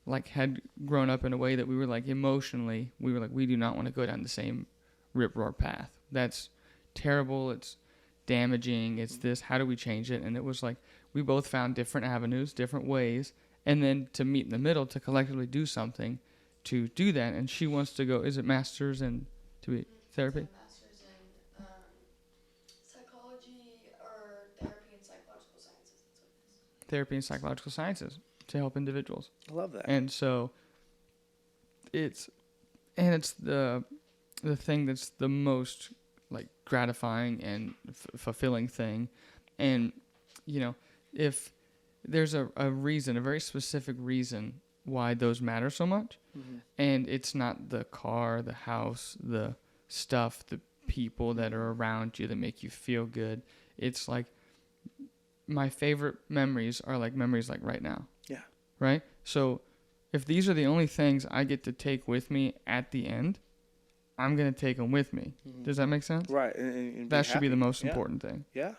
Speaker 2: like had grown up in a way that we were like emotionally, we were like, we do not want to go down the same rip roar path. That's terrible. It's damaging. It's this. How do we change it? And it was like we both found different avenues, different ways. And then to meet in the middle, to collectively do something to do that. And she wants to go, is it master's in to be therapy?
Speaker 3: Master's in psychology or therapy and psychological sciences. That's what it is.
Speaker 2: Therapy and psychological sciences to help individuals.
Speaker 1: I love that.
Speaker 2: And so it's the thing that's the most like gratifying and fulfilling thing. And, you know, if there's a reason, a very specific reason why those matter so much. And it's not the car, the house, the stuff, the people that are around you that make you feel good. It's like my favorite memories are like memories like right now. Right? So if these are the only things I get to take with me at the end, I'm going to take them with me. Does that make sense?
Speaker 1: Right. And
Speaker 2: that should be the most important thing.
Speaker 1: Yeah,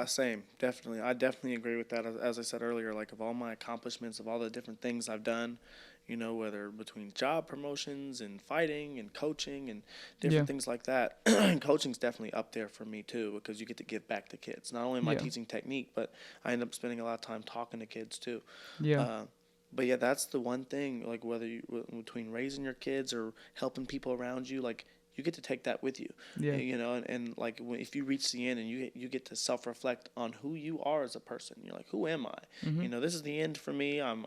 Speaker 1: same, definitely. I definitely agree with that. As I said earlier, like of all my accomplishments, of all the different things I've done, you know, whether between job promotions and fighting and coaching and different things like that. And coaching's definitely up there for me too, because you get to give back to kids. Not only am I teaching technique, but I end up spending a lot of time talking to kids too. But yeah, that's the one thing, like whether you, between raising your kids or helping people around you, like you get to take that with you, you know, and like if you reach the end and you get to self-reflect on who you are as a person, you're like, who am I? You know, this is the end for me. I'm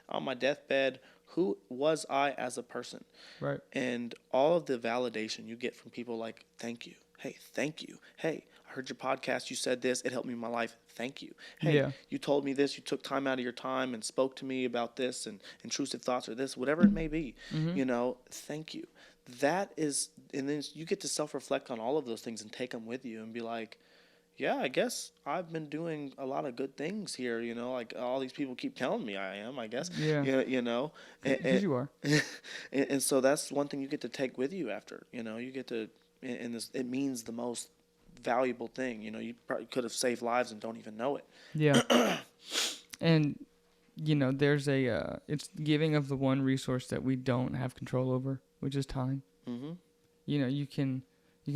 Speaker 1: on my deathbed. Who was I as a person?
Speaker 2: Right.
Speaker 1: And all of the validation you get from people like, thank you. Hey, thank you. Hey, I heard your podcast. You said this. It helped me in my life. Thank you. Hey, you told me this. You took time out of your time and spoke to me about this and intrusive thoughts or this, whatever it may be. You know, thank you. That is, and then you get to self-reflect on all of those things and take them with you and be like, yeah, I guess I've been doing a lot of good things here, you know, like all these people keep telling me I am, I guess. You know.
Speaker 2: Because you are.
Speaker 1: And so that's one thing you get to take with you after, you know, you get to, and this, it means the most valuable thing, you know, you probably could have saved lives and don't even know it.
Speaker 2: Yeah. And, you know, there's it's giving of the one resource that we don't have control over, which is time. You know, you can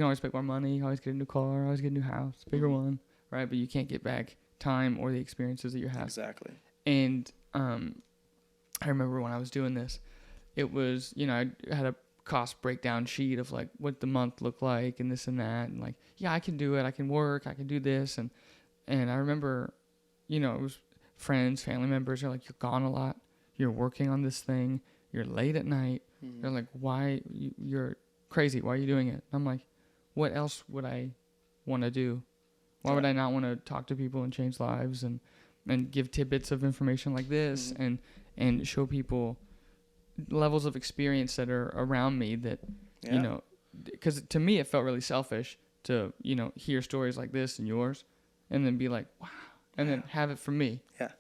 Speaker 2: always make more money, you always get a new car, always get a new house, bigger one, right? But you can't get back time or the experiences that you have.
Speaker 1: Exactly.
Speaker 2: And I remember when I was doing this, it was, you know, I had a cost breakdown sheet of like what the month looked like and this and that, and like, yeah, I can do it, I can work, I can do this, and I remember it was friends, family members are like, you're gone a lot. You're working on this thing. You're late at night.
Speaker 1: Mm-hmm.
Speaker 2: They're like, why? You're crazy. Why are you doing it? I'm like, what else would I want to do? Why would I not want to talk to people and change lives and give tidbits of information like this and show people levels of experience that are around me that, because to me it felt really selfish to, hear stories like this and yours and then be like, wow, and then have it from me.
Speaker 1: Yeah.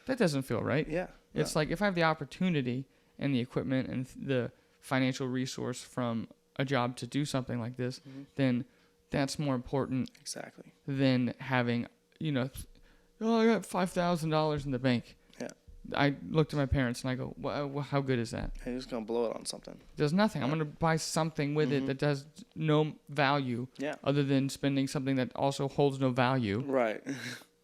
Speaker 2: That doesn't feel right.
Speaker 1: Yeah.
Speaker 2: It's like if I have the opportunity and the equipment and the financial resource from a job to do something like this, then that's more important
Speaker 1: exactly
Speaker 2: than having, I got $5,000 in the bank.
Speaker 1: Yeah.
Speaker 2: I looked at my parents and I go, well, how good is that?
Speaker 1: Hey, you're just going to blow it on something.
Speaker 2: It does nothing. I'm going to buy something with it that does no value other than spending something that also holds no value.
Speaker 1: Right.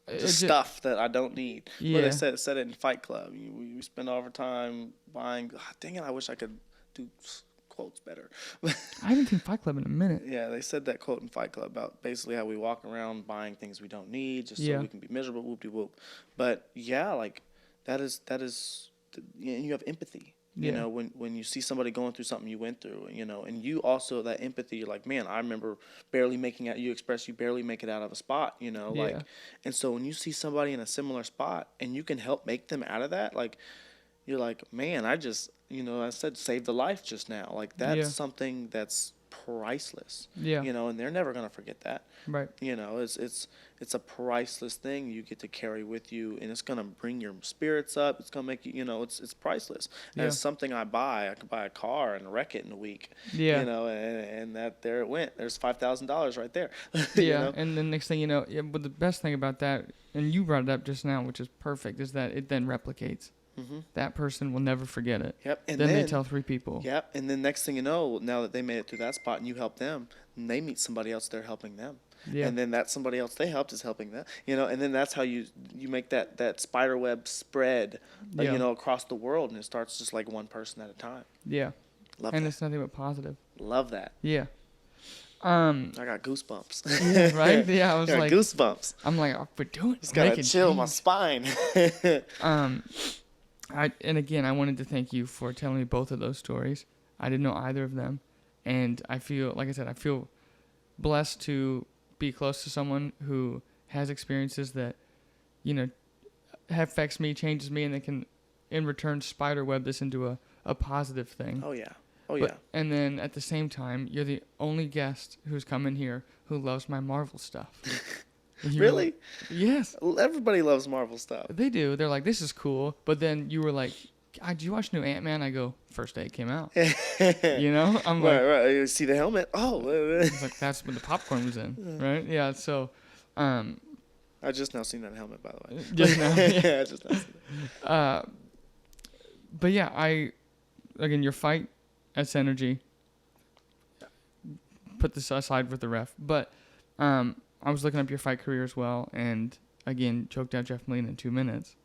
Speaker 1: Just stuff that I don't need. Yeah. But they said it in Fight Club. We spend all our time buying. Oh, dang it, I wish I could do quotes better.
Speaker 2: I haven't seen Fight Club in a minute.
Speaker 1: Yeah, they said that quote in Fight Club about basically how we walk around buying things we don't need just so we can be miserable, whoop-de-whoop. But, yeah, like, that is you have empathy. You know, when you see somebody going through something you went through, and you also, that empathy, you're like, man, I remember barely making it, you barely make it out of a spot, like, and so when you see somebody in a similar spot and you can help make them out of that, like, you're like, man, I just, I said saved a life just now. Like, that's something that's priceless. Yeah. And they're never going to forget that.
Speaker 2: Right.
Speaker 1: It's a priceless thing you get to carry with you, and it's going to bring your spirits up. It's going to make you, it's priceless. And it's something I buy. I could buy a car and wreck it in a week. Yeah. And that there it went. There's $5,000 right there.
Speaker 2: Yeah. And the next thing but the best thing about that, and you brought it up just now, which is perfect, is that it then replicates. Mm-hmm. That person will never forget it. Yep. And then they tell 3 people.
Speaker 1: Yep. And then next thing you know, now that they made it through that spot and you help them, and they meet somebody else, they're helping them. Yeah. And then that somebody else they helped is helping them. And then that's how you make that spider web spread, across the world, and it starts just like one person at a time.
Speaker 2: Yeah. Love that. And it's nothing but positive.
Speaker 1: Love that.
Speaker 2: Yeah.
Speaker 1: I got goosebumps.
Speaker 2: Yeah, right? Yeah, I was like
Speaker 1: goosebumps.
Speaker 2: I'm like, oh, we're doing it.
Speaker 1: Just gotta chill my spine.
Speaker 2: And again, I wanted to thank you for telling me both of those stories. I didn't know either of them. And I feel, like I said, I feel blessed to be close to someone who has experiences that, affects me, changes me, and they can, in return, spiderweb this into a positive thing.
Speaker 1: Oh, yeah. Yeah.
Speaker 2: And then at the same time, you're the only guest who's come in here who loves my Marvel stuff.
Speaker 1: Really?
Speaker 2: Yes.
Speaker 1: Everybody loves Marvel stuff.
Speaker 2: They do. They're like, this is cool. But then you were like, did you watch new Ant-Man? I go, first day it came out. I'm like,
Speaker 1: right. You see the helmet? Oh.
Speaker 2: It's like, that's when the popcorn was in, right? Yeah. So,
Speaker 1: I just now seen that helmet, by the way.
Speaker 2: Just now.
Speaker 1: Yeah, I just now seen
Speaker 2: it. But yeah, again, your fight at Synergy, put this aside with the ref, but, I was looking up your fight career as well, and again, choked out Jeff Molina in 2 minutes.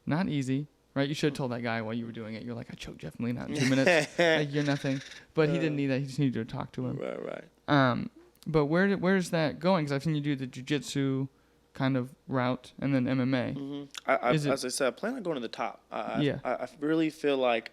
Speaker 2: Not easy, right? You should have told that guy while you were doing it. You're like, I choked Jeff Molina out in 2 minutes. Like, you're nothing. But he didn't need that. He just needed to talk to him.
Speaker 1: Right.
Speaker 2: But where's that going? Because I've seen you do the Jiu-Jitsu kind of route and then MMA.
Speaker 1: Mm-hmm. As I said, I plan on going to the top. I really feel like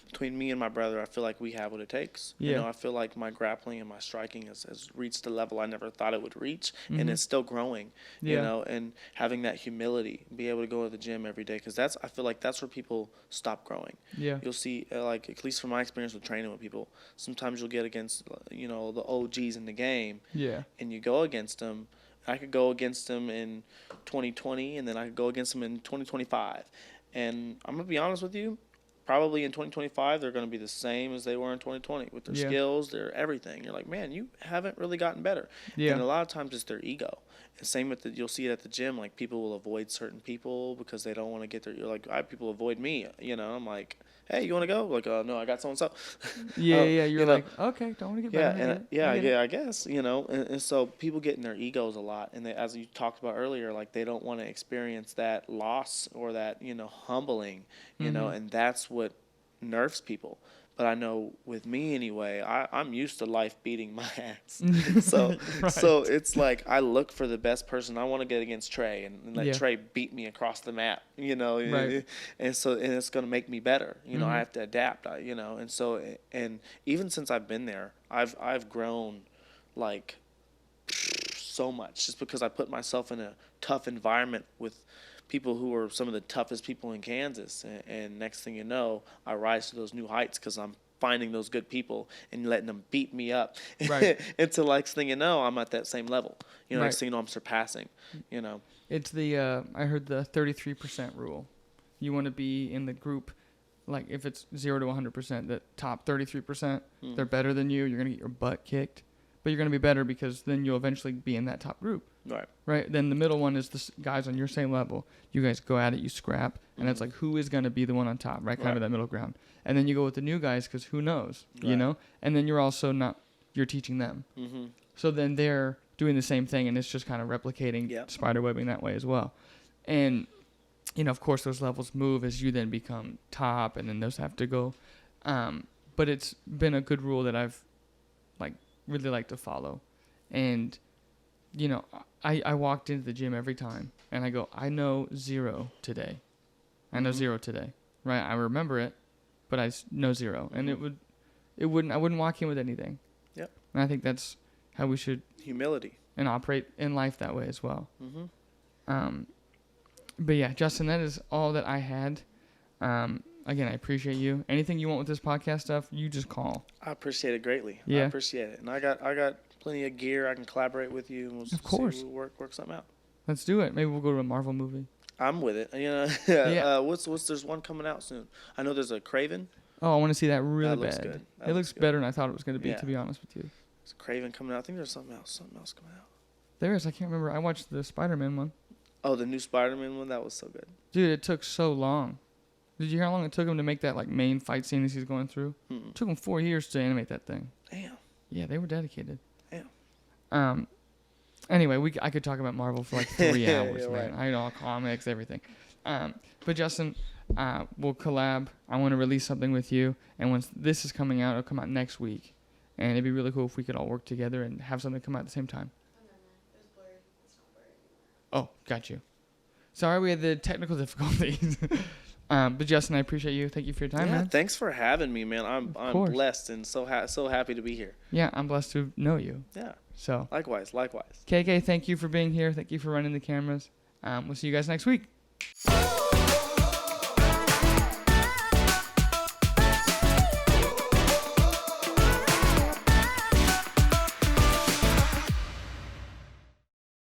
Speaker 1: between me and my brother, I feel like we have what it takes. Yeah. I feel like my grappling and my striking has reached a level I never thought it would reach, and it's still growing. And having that humility, be able to go to the gym every day, because I feel like that's where people stop growing. Yeah. You'll see, like, at least from my experience with training with people, sometimes you'll get against, the OGs in the game. Yeah. And you go against them. I could go against them in 2020, and then I could go against them in 2025. And I'm going to be honest with you, probably in 2025, they're going to be the same as they were in 2020 with their skills, their everything. You're like, man, you haven't really gotten better. Yeah. And a lot of times it's their ego. And same with you'll see it at the gym, like people will avoid certain people because they don't want to get their, you're like, people avoid me, I'm like, hey, you want to go? Like, no, I got so-and-so.
Speaker 2: Yeah, you're like, okay, don't want to get better.
Speaker 1: I guess, and so people get in their egos a lot. And they, as you talked about earlier, like they don't want to experience that loss or that, humbling, and that's what nerfs people. But I know with me anyway, I'm used to life beating my ass. So
Speaker 2: Right.
Speaker 1: so it's like I look for the best person. I want to get against Trey and let
Speaker 2: Yeah.
Speaker 1: Trey beat me across the map,
Speaker 2: Right.
Speaker 1: And it's going to make me better. I
Speaker 2: Mhm.
Speaker 1: have to adapt, and so and even since I've been there, I've grown like so much just because I put myself in a tough environment with people who are some of the toughest people in Kansas. And next thing you know, I rise to those new heights because I'm finding those good people and letting them beat me up.
Speaker 2: Right.
Speaker 1: Until next thing you know, I'm at that same level.
Speaker 2: Right.
Speaker 1: Next thing you know, I'm surpassing,
Speaker 2: It's the I heard the 33% rule. You want to be in the group, like if it's 0 to 100%, the top 33%, they're better than you. You're gonna get your butt kicked, but you're gonna be better because then you'll eventually be in that top group.
Speaker 1: Right.
Speaker 2: Right. Then the middle one is the guys on your same level. You guys go at it, you scrap, and it's like who is gonna be the one on top, right? Kind of that middle ground. And then you go with the new guys because who knows,
Speaker 1: Right.
Speaker 2: And then you're also you're teaching them.
Speaker 1: Mm-hmm.
Speaker 2: So then they're doing the same thing, and it's just kind of replicating spider webbing that way as well. And, of course, those levels move as you then become top, and then those have to go. But it's been a good rule that I've, really liked to follow. And, I walked into the gym every time, and I go, I know 0 today. I know 0 today, right? I remember it, but I know 0. And I wouldn't walk in with anything.
Speaker 1: Yep.
Speaker 2: And I think that's how we should
Speaker 1: Humility.
Speaker 2: and operate in life that way as well.
Speaker 1: Mm-hmm.
Speaker 2: But yeah, Justin, that is all that I had. Again, I appreciate you. Anything you want with this podcast stuff, you just call.
Speaker 1: I appreciate it greatly.
Speaker 2: Yeah.
Speaker 1: I appreciate it. And I got plenty of gear. I can collaborate with you. And we'll
Speaker 2: Of course.
Speaker 1: see we'll work something out.
Speaker 2: Let's do it. Maybe we'll go to a Marvel movie.
Speaker 1: I'm with it.
Speaker 2: Yeah.
Speaker 1: There's one coming out soon. I know there's a Craven.
Speaker 2: Oh, I want to see that really
Speaker 1: That looks
Speaker 2: bad.
Speaker 1: good. That
Speaker 2: It
Speaker 1: looks
Speaker 2: looks
Speaker 1: good.
Speaker 2: better than I thought it was going to be,
Speaker 1: Yeah.
Speaker 2: to be honest with you.
Speaker 1: There's a Craven coming out. I think there's something else coming out.
Speaker 2: There is. I can't remember. I watched the Spider-Man one.
Speaker 1: Oh, the new Spider-Man one? That was so good.
Speaker 2: Dude, it took so long. Did you hear how long it took him to make that main fight scene as he's going through?
Speaker 1: Mm-mm.
Speaker 2: It took him 4 years to animate that thing.
Speaker 1: Damn.
Speaker 2: Yeah, they were dedicated.
Speaker 1: Damn.
Speaker 2: Anyway, I could talk about Marvel for 3 hours,
Speaker 1: Yeah,
Speaker 2: man.
Speaker 1: right.
Speaker 2: I know comics, everything. But Justin, we'll collab. I want to release something with you, and once this is coming out, it'll come out next week, and it'd be really cool if we could all work together and have something come out at the same time.
Speaker 3: Oh, no. It was blurry. It's not blurry anymore.
Speaker 2: Oh, got you. Sorry, we had the technical difficulties. But Justin, I appreciate you. Thank you for your time, man.
Speaker 1: Thanks for having me, man. I'm
Speaker 2: course.
Speaker 1: blessed and so happy to be here.
Speaker 2: Yeah, I'm blessed to know you.
Speaker 1: Yeah.
Speaker 2: So,
Speaker 1: Likewise.
Speaker 2: KK, thank you for being here. Thank you for running the cameras. We'll see you guys next week.